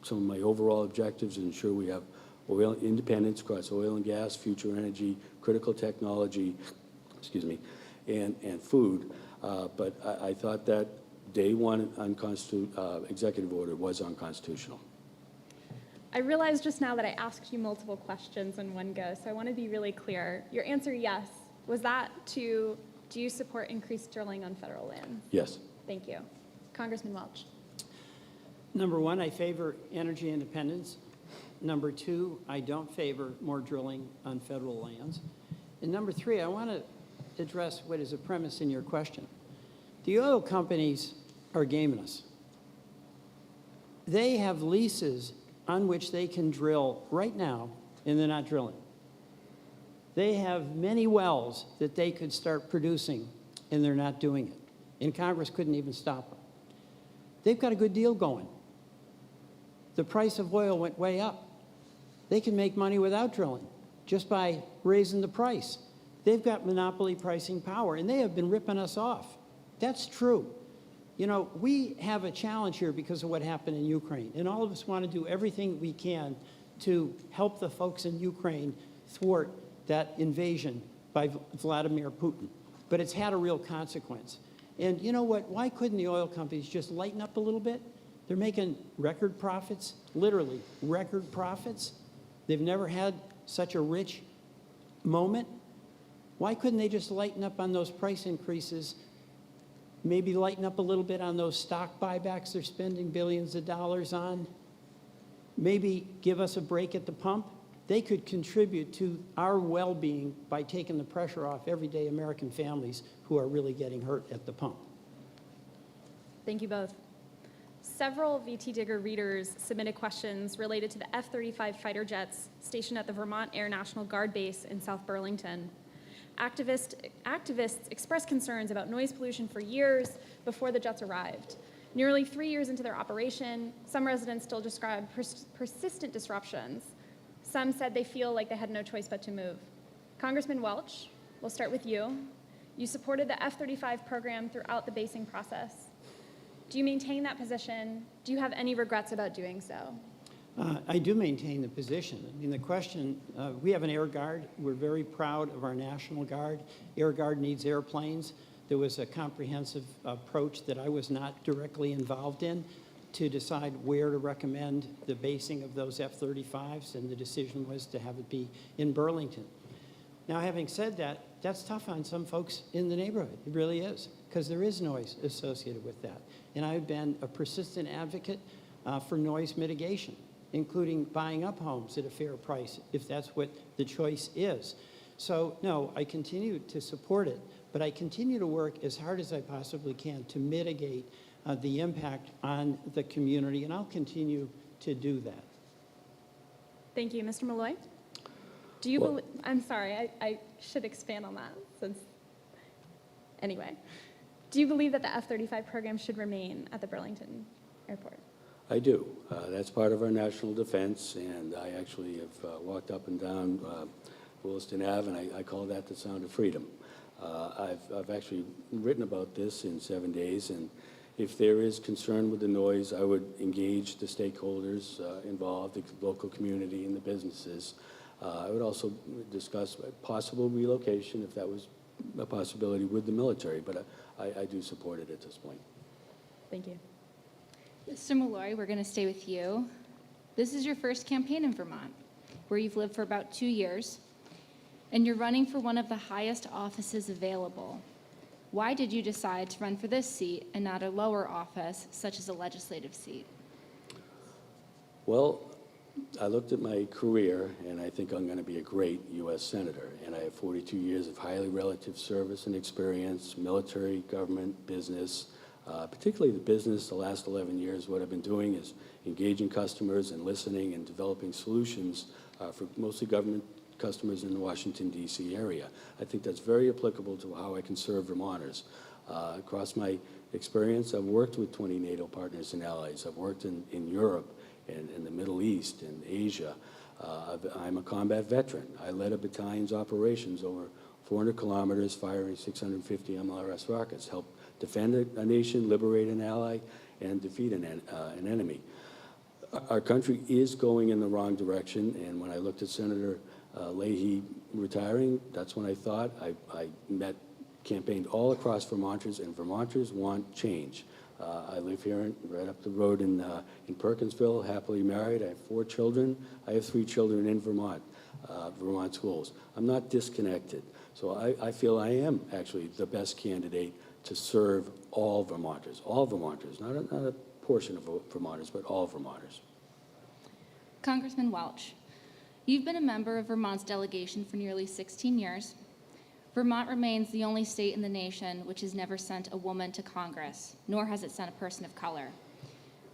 E: Some of my overall objectives ensure we have oil independence across oil and gas, future energy, critical technology, and food. But I thought that day one executive order was unconstitutional.
F: I realized just now that I asked you multiple questions in one go, so I want to be really clear. Your answer, yes. Was that do you support increased drilling on federal land?
E: Yes.
F: Thank you. Congressman Welch.
D: Number one, I favor energy independence. Number two, I don't favor more drilling on federal lands. And number three, I want to address what is a premise in your question. The oil companies are gaming us. They have leases on which they can drill right now, and they're not drilling. They have many wells that they could start producing, and they're not doing it. And Congress couldn't even stop them. They've got a good deal going. The price of oil went way up. They can make money without drilling, just by raising the price. They've got monopoly pricing power, and they have been ripping us off. That's true. You know, we have a challenge here because of what happened in Ukraine, and all of us want to do everything we can to help the folks in Ukraine thwart that invasion by Vladimir Putin. But it's had a real consequence. And you know what? Why couldn't the oil companies just lighten up a little bit? They're making record profits, literally record profits. They've never had such a rich moment. Why couldn't they just lighten up on those price increases? Maybe lighten up a little bit on those stock buybacks they're spending billions of dollars on? Maybe give us a break at the pump? They could contribute to our well-being by taking the pressure off everyday American families who are really getting hurt at the pump.
F: Thank you both. Several VTDigger readers submitted questions related to the F-35 fighter jets stationed at the Vermont Air National Guard Base in South Burlington. Activists expressed concerns about noise pollution for years before the jets arrived. Nearly 3 years into their operation, some residents still describe persistent disruptions. Some said they feel like they had no choice but to move. Congressman Welch, we'll start with you. You supported the F-35 program throughout the basing process. Do you maintain that position? Do you have any regrets about doing so?
D: I do maintain the position. I mean, the question, we have an Air Guard. We're very proud of our National Guard. Air Guard needs airplanes. There was a comprehensive approach that I was not directly involved in to decide where to recommend the basing of those F-35s, and the decision was to have it be in Burlington. Now, having said that, that's tough on some folks in the neighborhood. It really is, because there is noise associated with that. And I've been a persistent advocate for noise mitigation, including buying up homes at a fair price, if that's what the choice is. So, no, I continue to support it, but I continue to work as hard as I possibly can to mitigate the impact on the community, and I'll continue to do that.
F: Thank you. Mr. Malloy? Do you believe, I'm sorry, I should expand on that since, anyway. Do you believe that the F-35 program should remain at the Burlington Airport?
E: I do. That's part of our national defense, and I actually have walked up and down Williston Ave, and I call that the sound of freedom. I've actually written about this in 7 days, and if there is concern with the noise, I would engage the stakeholders involved, the local community and the businesses. I would also discuss possible relocation, if that was a possibility, with the military, but I do support it at this point.
F: Thank you.
C: Mr. Malloy, we're going to stay with you. This is your first campaign in Vermont, where you've lived for about 2 years, and you're running for one of the highest offices available. Why did you decide to run for this seat and not a lower office, such as a legislative seat?
E: Well, I looked at my career, and I think I'm going to be a great U.S. Senator, and I have 42 years of highly relative service and experience, military, government, business, particularly the business. The last 11 years, what I've been doing is engaging customers and listening and developing solutions for mostly government customers in the Washington, D.C. area. I think that's very applicable to how I can serve Vermonters. Across my experience, I've worked with 20 NATO partners and allies. I've worked in Europe and in the Middle East and Asia. I'm a combat veteran. I led a battalion's operations over 400 kilometers, firing 650 MLRS rockets, helped defend a nation, liberate an ally, and defeat an enemy. Our country is going in the wrong direction, and when I looked at Senator Leahy retiring, that's when I thought. I campaigned all across Vermonters, and Vermonters want change. I live here right up the road in Perkinsville, happily married. I have 4 children. I have 3 children in Vermont, Vermont schools. I'm not disconnected. So I feel I am actually the best candidate to serve all Vermonters, not a portion of Vermonters, but all Vermonters.
C: Congressman Welch, you've been a member of Vermont's delegation for nearly 16 years. Vermont remains the only state in the nation which has never sent a woman to Congress, nor has it sent a person of color.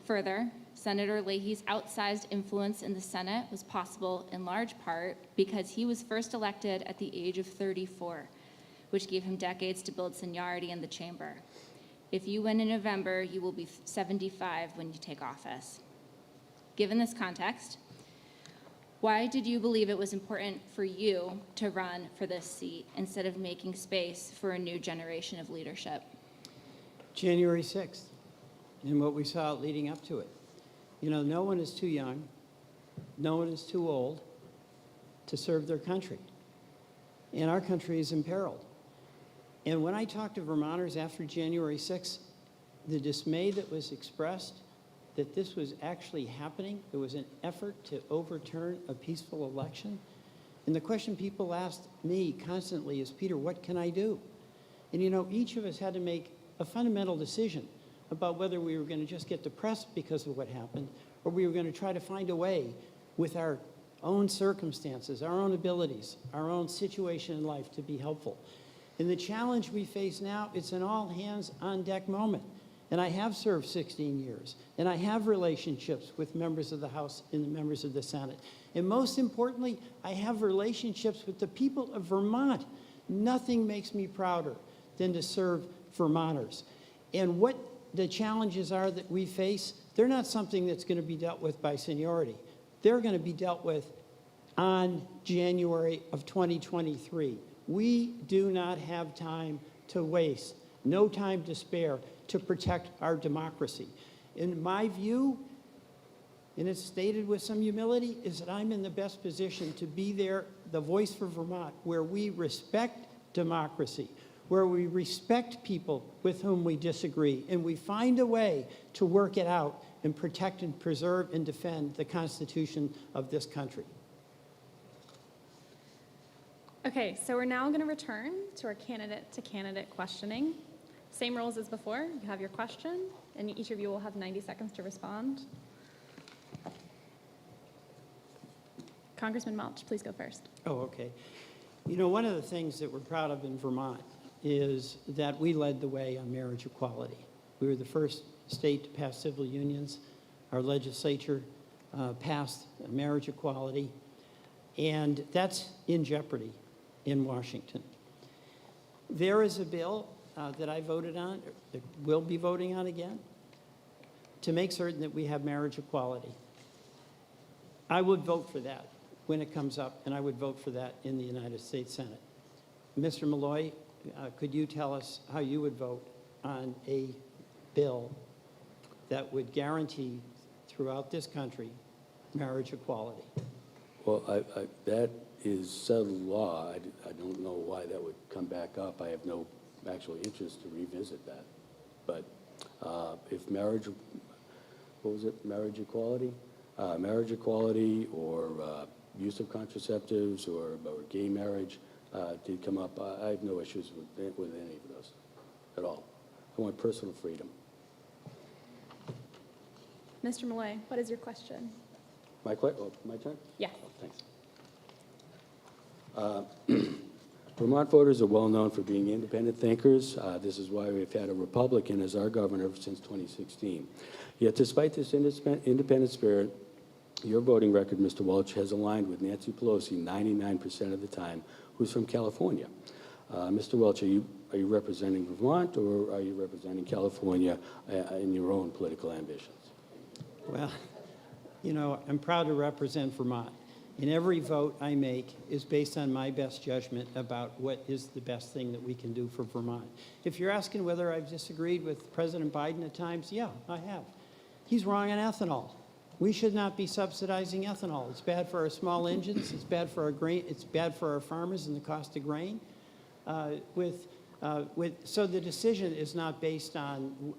C: Further, Senator Leahy's outsized influence in the Senate was possible in large part because he was first elected at the age of 34, which gave him decades to build seniority in the chamber. If you win in November, you will be 75 when you take office. Given this context, why did you believe it was important for you to run for this seat instead of making space for a new generation of leadership?
D: January 6th and what we saw leading up to it. You know, no one is too young, no one is too old to serve their country. And our country is imperiled. And when I talked to Vermonters after January 6th, the dismay that was expressed that this was actually happening, it was an effort to overturn a peaceful election. And the question people asked me constantly is, Peter, what can I do? And you know, each of us had to make a fundamental decision about whether we were going to just get depressed because of what happened, or we were going to try to find a way with our own circumstances, our own abilities, our own situation in life to be helpful. And the challenge we face now, it's an all hands on deck moment. And I have served 16 years, and I have relationships with members of the House and the members of the Senate. And most importantly, I have relationships with the people of Vermont. Nothing makes me prouder than to serve Vermonters. And what the challenges are that we face, they're not something that's going to be dealt with by seniority. They're going to be dealt with on January of 2023. We do not have time to waste, no time to spare to protect our democracy. In my view, and it's stated with some humility, is that I'm in the best position to be there, the voice for Vermont, where we respect democracy, where we respect people with whom we disagree, and we find a way to work it out and protect and preserve and defend the Constitution of this country.
F: Okay, so we're now going to return to our candidate-to-candidate questioning. Same rules as before. You have your question, and each of you will have 90 seconds to respond. Congressman Welch, please go first.
D: Oh, okay. You know, one of the things that we're proud of in Vermont is that we led the way on marriage equality. We were the first state to pass civil unions. Our legislature passed marriage equality, and that's in jeopardy in Washington. There is a bill that I voted on, that we'll be voting on again, to make certain that we have marriage equality. I would vote for that when it comes up, and I would vote for that in the United States Senate. Mr. Malloy, could you tell us how you would vote on a bill that would guarantee throughout this country marriage equality?
E: Well, that is settled law. I don't know why that would come back up. I have no actual interest to revisit that. But if marriage, what was it, marriage equality? Marriage equality or use of contraceptives or gay marriage did come up. I have no issues with any of those at all. I want personal freedom.
F: Mr. Malloy, what is your question?
E: My turn?
F: Yeah.
E: Oh, thanks. Vermont voters are well known for being independent thinkers. This is why we've had a Republican as our governor since 2016. Yet despite this independent spirit, your voting record, Mr. Welch, has aligned with Nancy Pelosi 99% of the time, who's from California. Mr. Welch, are you representing Vermont, or are you representing California in your own political ambitions?
D: Well, you know, I'm proud to represent Vermont. And every vote I make is based on my best judgment about what is the best thing that we can do for Vermont. If you're asking whether I've disagreed with President Biden at times, yeah, I have. He's wrong on ethanol. We should not be subsidizing ethanol. It's bad for our small engines. It's bad for our grain. It's bad for our farmers and the cost of grain. So the decision is not based on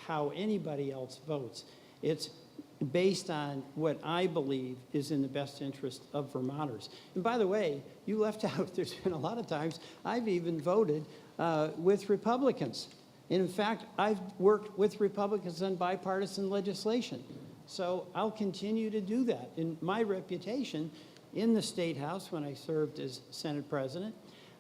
D: how anybody else votes. It's based on what I believe is in the best interest of Vermonters. And by the way, you left out, there's been a lot of times I've even voted with Republicans. And in fact, I've worked with Republicans on bipartisan legislation. So I'll continue to do that. And my reputation in the State House when I served as Senate President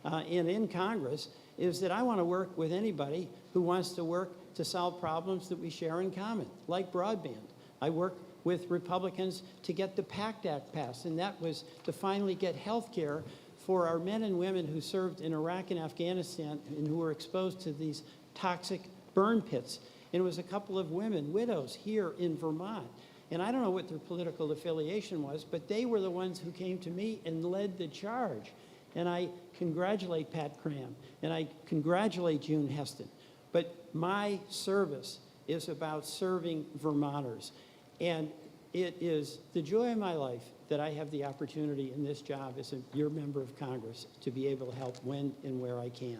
D: and in Congress is that I want to work with anybody who wants to work to solve problems that we share in common, like broadband. I worked with Republicans to get the PACT Act passed, and that was to finally get health care for our men and women who served in Iraq and Afghanistan and who were exposed to these toxic burn pits. And it was a couple of women, widows, here in Vermont. And I don't know what their political affiliation was, but they were the ones who came to me and led the charge. And I congratulate Pat Cram, and I congratulate June Heston But my service is about serving Vermonters. And it is the joy of my life that I have the opportunity in this job as your member of Congress to be able to help when and where I can.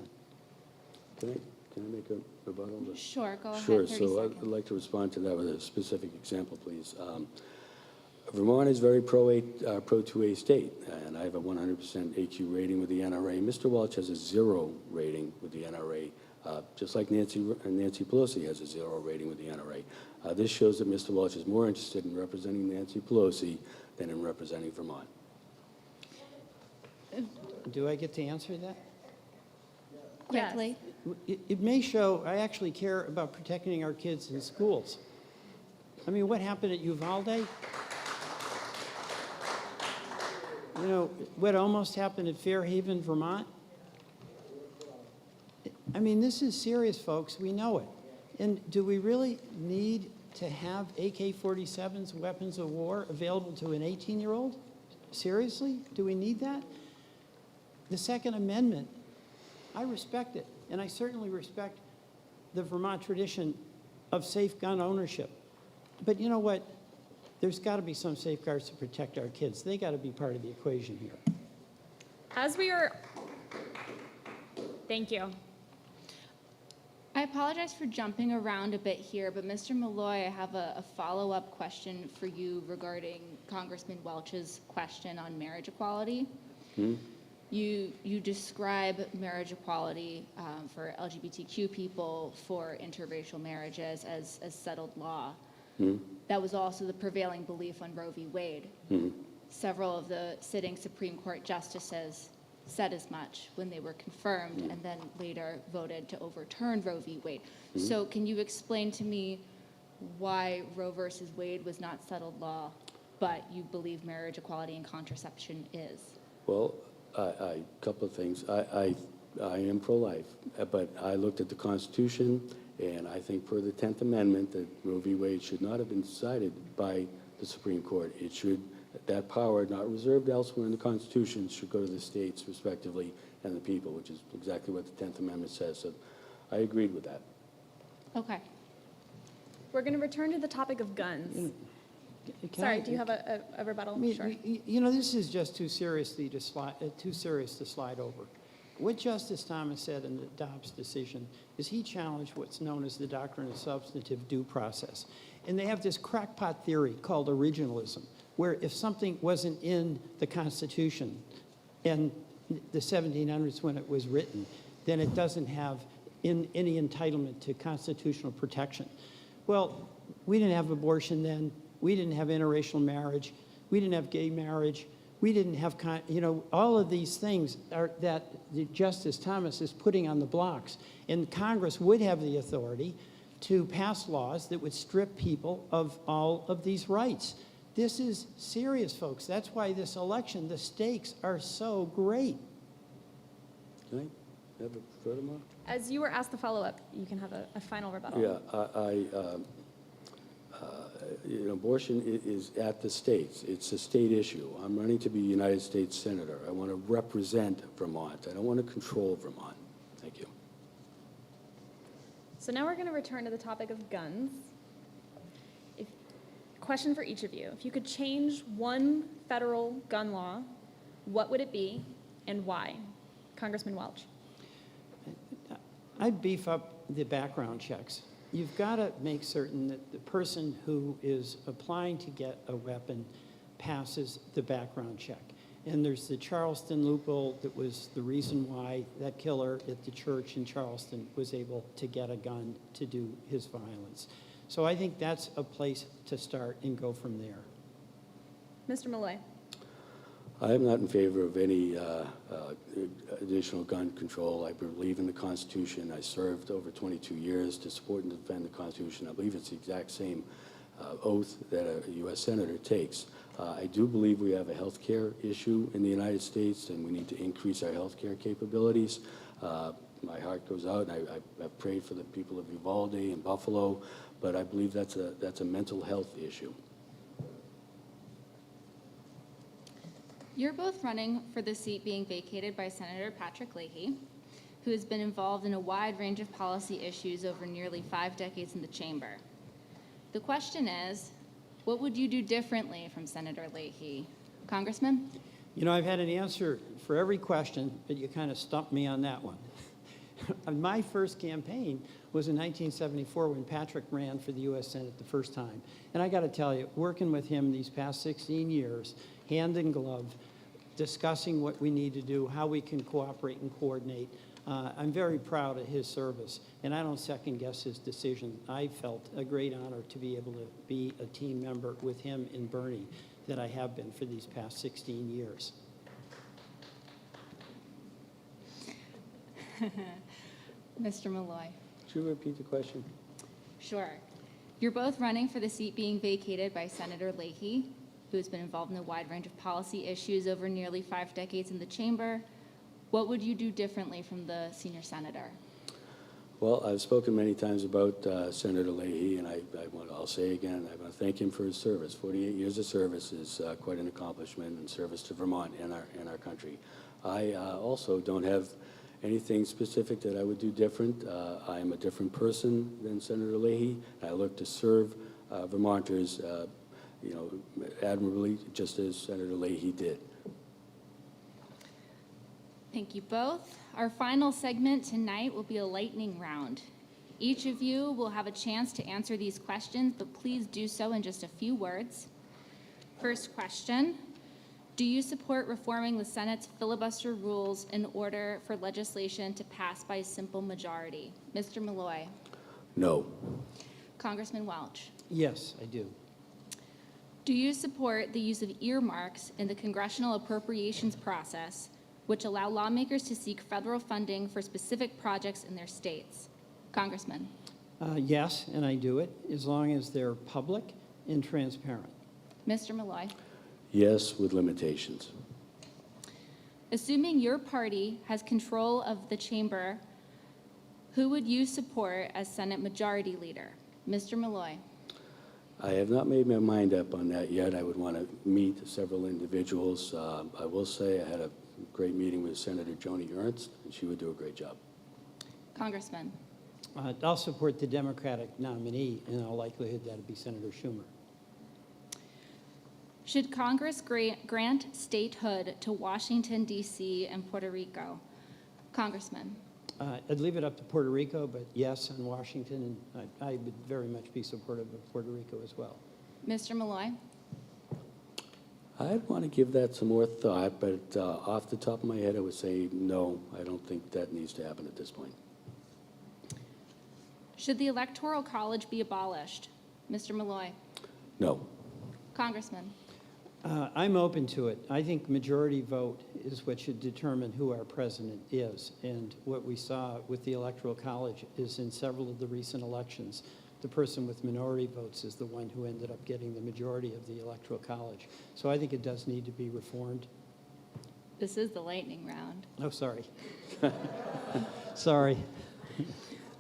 E: Can I make a rebuttal?
C: Sure, go ahead,
E: Sure,
C: 30
E: so I'd
C: seconds.
E: like to respond to that with a specific example, please. Vermont is very pro 2A state, and I have a 100% AQ rating with the NRA. Mr. Welch has a 0 rating with the NRA, just like Nancy Pelosi has a 0 rating with the NRA. This shows that Mr. Welch is more interested in representing Nancy Pelosi than in representing Vermont.
D: Do I get to answer that?
C: Quickly.
D: It may show I actually care about protecting our kids in schools. I mean, what happened at Uvalde? You know, what almost happened at Fairhaven, Vermont? I mean, this is serious, folks. We know it. And do we really need to have AK-47s, weapons of war, available to an 18-year-old? Seriously? Do we need that? The Second Amendment, I respect it. And I certainly respect the Vermont tradition of safe gun ownership. But you know what? There's got to be some safeguards to protect our kids. They got to be part of the equation here.
F: Thank you.
C: I apologize for jumping around a bit here, but Mr. Malloy, I have a follow-up question for you regarding Congressman Welch's question on marriage equality. You describe marriage equality for LGBTQ people, for interracial marriages as settled law. That was also the prevailing belief on Roe v. Wade. Several of the sitting Supreme Court justices said as much when they were confirmed and then later voted to overturn Roe v. Wade. So can you explain to me why Roe versus Wade was not settled law, but you believe marriage equality and contraception is?
E: Well, a couple of things. I am pro-life, but I looked at the Constitution, and I think per the 10th Amendment that Roe v. Wade should not have been decided by the Supreme Court. It should, that power, not reserved elsewhere in the Constitution, should go to the states respectively and the people, which is exactly what the 10th Amendment says. So I agreed with that.
C: Okay.
F: We're going to return to the topic of guns. Sorry, do you have a rebuttal?
D: I mean,
F: Sure.
D: you know, this is just too serious to slide over. What Justice Thomas said in the Dobbs decision is he challenged what's known as the doctrine of substantive due process. And they have this crackpot theory called originalism, where if something wasn't in the Constitution in the 1700s when it was written, then it doesn't have any entitlement to constitutional protection. Well, we didn't have abortion then. We didn't have interracial marriage. We didn't have gay marriage. We didn't have, all of these things that Justice Thomas is putting on the blocks. And Congress would have the authority to pass laws that would strip people of all of these rights. This is serious, folks. That's why this election, the stakes are so great.
E: Can I have a furthermore?
F: As you were asked the follow-up, you can have a final rebuttal.
E: Yeah, abortion is at the states. It's a state issue. I'm running to be a United States Senator. I want to represent Vermont. I don't want to control Vermont. Thank you.
F: So now we're going to return to the topic of guns. Question for each of you. If you could change one federal gun law, what would it be and why? Congressman Welch.
D: I'd beef up the background checks. You've got to make certain that the person who is applying to get a weapon passes the background check. And there's the Charleston loophole that was the reason why that killer at the church in Charleston was able to get a gun to do his violence. So I think that's a place to start and go from there.
F: Mr. Malloy.
E: I am not in favor of any additional gun control. I believe in the Constitution. I served over 22 years to support and defend the Constitution. I believe it's the exact same oath that a U.S. Senator takes. I do believe we have a health care issue in the United States, and we need to increase our health care capabilities. My heart goes out, and I've prayed for the people of Uvalde and Buffalo, but I believe that's a mental health issue.
C: You're both running for the seat being vacated by Senator Patrick Leahy, who has been involved in a wide range of policy issues over nearly 5 decades in the chamber. The question is, what would you do differently from Senator Leahy? Congressman?
D: You know, I've had an answer for every question, but you kind of stumped me on that one. My first campaign was in 1974 when Patrick ran for the U.S. Senate the first time. And I got to tell you, working with him these past 16 years, hand in glove, discussing what we need to do, how we can cooperate and coordinate, I'm very proud of his service, and I don't second guess his decision. I felt a great honor to be able to be a team member with him and Bernie that I have been for these past 16 years.
C: Mr. Malloy?
E: Could you repeat the question?
C: Sure. You're both running for the seat being vacated by Senator Leahy, who has been involved in a wide range of policy issues over nearly 5 decades in the chamber. What would you do differently from the senior senator?
E: Well, I've spoken many times about Senator Leahy, and I'll say again, I want to thank him for his service. 48 years of service is quite an accomplishment in service to Vermont and our country. I also don't have anything specific that I would do different. I am a different person than Senator Leahy. I look to serve Vermonters, admirably, just as Senator Leahy did.
C: Thank you both. Our final segment tonight will be a lightning round. Each of you will have a chance to answer these questions, but please do so in just a few words. First question, do you support reforming the Senate's filibuster rules in order for legislation to pass by a simple majority? Mr. Malloy.
E: No.
C: Congressman Welch.
D: Yes, I do.
C: Do you support the use of earmarks in the congressional appropriations process, which allow lawmakers to seek federal funding for specific projects in their states? Congressman.
D: Yes, and I do it as long as they're public and transparent.
C: Mr. Malloy.
E: Yes, with limitations.
C: Assuming your party has control of the chamber, who would you support as Senate Majority Leader? Mr. Malloy.
E: I have not made my mind up on that yet. I would want to meet several individuals. I will say I had a great meeting with Senator Joni Ernst, and she would do a great job.
C: Congressman.
D: I'll support the Democratic nominee. In all likelihood, that would be Senator Schumer.
C: Should Congress grant statehood to Washington, D.C. and Puerto Rico? Congressman.
D: I'd leave it up to Puerto Rico, but yes, on Washington, and I would very much be supportive of Puerto Rico as well.
C: Mr. Malloy.
E: I'd want to give that some more thought, but off the top of my head, I would say no, I don't think that needs to happen at this point.
C: Should the Electoral College be abolished? Mr. Malloy.
E: No.
C: Congressman.
D: I'm open to it. I think majority vote is what should determine who our president is. And what we saw with the Electoral College is in several of the recent elections, the person with minority votes is the one who ended up getting the majority of the Electoral College. So I think it does need to be reformed.
C: This is the lightning round.
D: Oh, sorry. Sorry.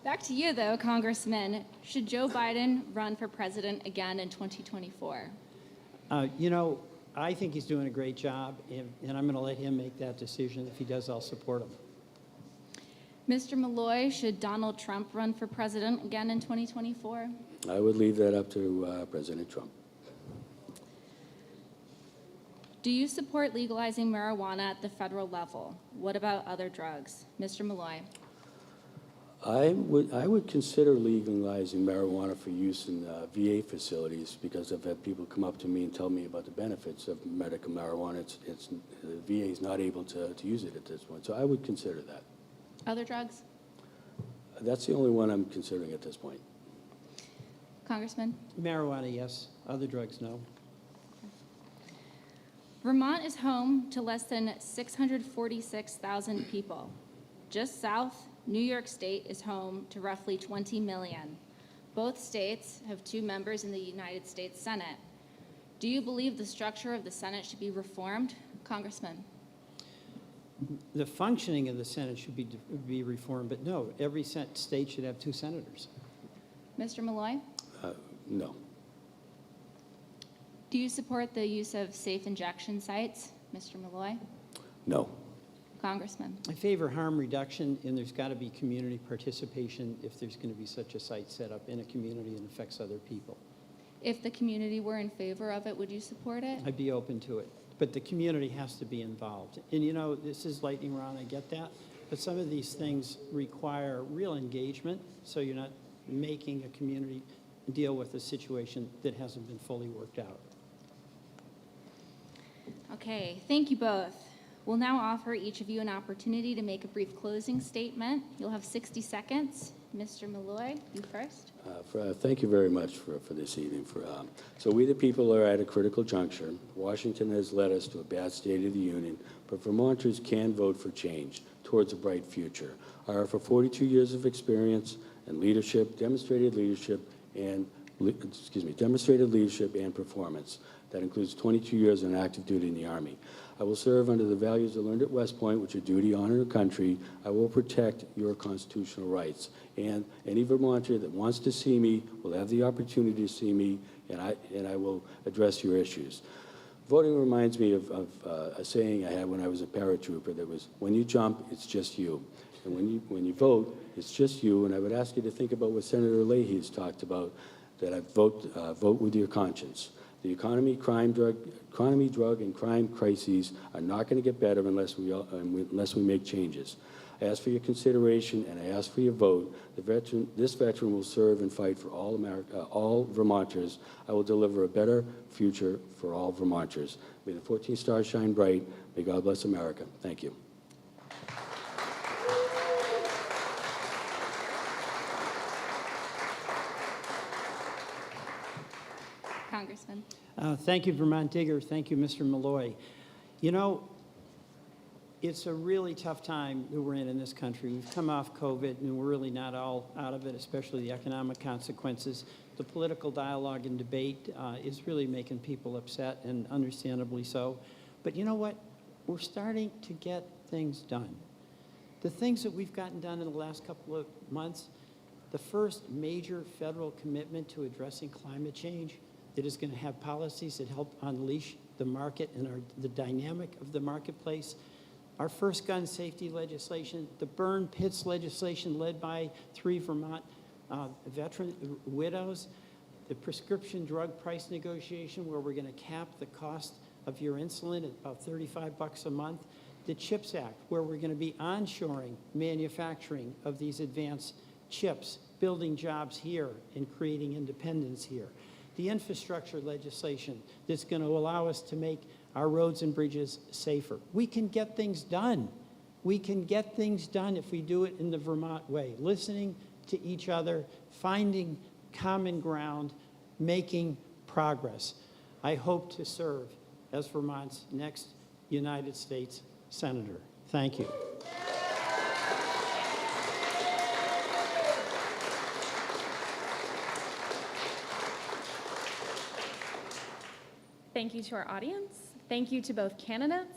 C: Back to you, though, Congressman. Should Joe Biden run for president again in 2024?
D: You know, I think he's doing a great job, and I'm going to let him make that decision. If he does, I'll support him.
C: Mr. Malloy, should Donald Trump run for president again in 2024?
E: I would leave that up to President Trump.
C: Do you support legalizing marijuana at the federal level? What about other drugs? Mr. Malloy.
E: I would consider legalizing marijuana for use in VA facilities because I've had people come up to me and tell me about the benefits of medical marijuana. The VA is not able to use it at this point, so I would consider that.
C: Other drugs?
E: That's the only one I'm considering at this point.
C: Congressman?
D: Marijuana, yes. Other drugs, no.
C: Vermont is home to less than 646,000 people. Just south, New York State is home to roughly 20 million. Both states have 2 members in the United States Senate. Do you believe the structure of the Senate should be reformed? Congressman.
D: The functioning of the Senate should be reformed, but no, every state should have 2 senators.
C: Mr. Malloy.
E: No.
C: Do you support the use of safe injection sites? Mr. Malloy.
E: No.
C: Congressman.
D: I favor harm reduction, and there's got to be community participation if there's going to be such a site set up in a community and affects other people.
C: If the community were in favor of it, would you support it?
D: I'd be open to it. But the community has to be involved. And you know, this is lightning round, I get that. But some of these things require real engagement, so you're not making a community deal with a situation that hasn't been fully worked out.
C: Okay, thank you both. We'll now offer each of you an opportunity to make a brief closing statement. You'll have 60 seconds. Mr. Malloy, you first.
E: Thank you very much for this evening. So we the people are at a critical juncture. Washington has led us to a bad state of the union, but Vermonters can vote for change towards a bright future. I offer 42 years of experience and leadership, demonstrated leadership and performance. That includes 22 years on active duty in the Army. I will serve under the values I learned at West Point, which are duty, honor, and country. I will protect your constitutional rights. And any Vermonter that wants to see me will have the opportunity to see me, and I will address your issues. Voting reminds me of a saying I had when I was a paratrooper that was, when you jump, it's just you. And when you vote, it's just you. And I would ask you to think about what Senator Leahy has talked about, that I vote with your conscience. The economy, drug, and crime crises are not going to get better unless we make changes. I ask for your consideration and I ask for your vote. This veteran will serve and fight for all Vermonters. I will deliver a better future for all Vermonters. May the 14 stars shine bright. May God bless America. Thank you.
C: Congressman.
D: Thank you, Vermont Digger. Thank you, Mr. Malloy. You know, it's a really tough time that we're in this country. We've come off COVID, and we're really not all out of it, especially the economic consequences. The political dialogue and debate is really making people upset, and understandably so. But you know what? We're starting to get things done. The things that we've gotten done in the last couple of months, the first major federal commitment to addressing climate change that is going to have policies that help unleash the market and the dynamic of the marketplace. Our first gun safety legislation, the burn pits legislation led by 3 Vermont veteran widows, the prescription drug price negotiation where we're going to cap the cost of your insulin at about $35 a month, the CHIPS Act where we're going to be onshoring manufacturing of these advanced chips, building jobs here and creating independence here. The infrastructure legislation that's going to allow us to make our roads and bridges safer. We can get things done. We can get things done if we do it in the Vermont way, listening to each other, finding common ground, making progress. I hope to serve as Vermont's next United States Senator. Thank you.
F: Thank you to our audience. Thank you to both candidates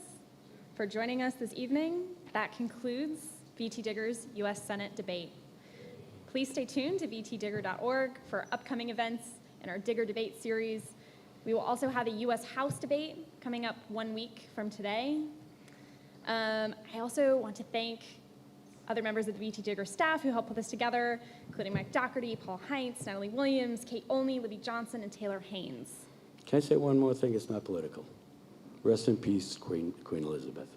F: for joining us this evening. That concludes VTDigger's U.S. Senate debate. Please stay tuned to VTDigger.org for upcoming events in our Digger debate series. We will also have a U.S. House debate coming up 1 week from today. I also want to thank other members of the VTDigger staff who helped put this together, including Mike Doherty, Paul Heinz, Natalie Williams, Kate Olney, Libby Johnson, and Taylor Haynes.
E: Can I say one more thing? It's not political. Rest in peace, Queen Elizabeth.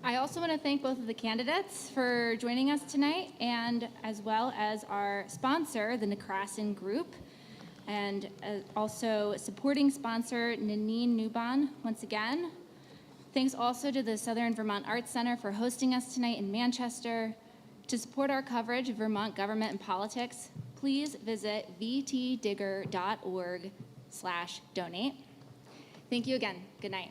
C: I also want to thank both of the candidates for joining us tonight, and as well as our sponsor, the Necrason Group, and also supporting sponsor, Nanine Nuban, once again. Thanks also to the Southern Vermont Arts Center for hosting us tonight in Manchester. To support our coverage of Vermont government and politics, please visit vtdigger.org/donate. Thank you again. Good night.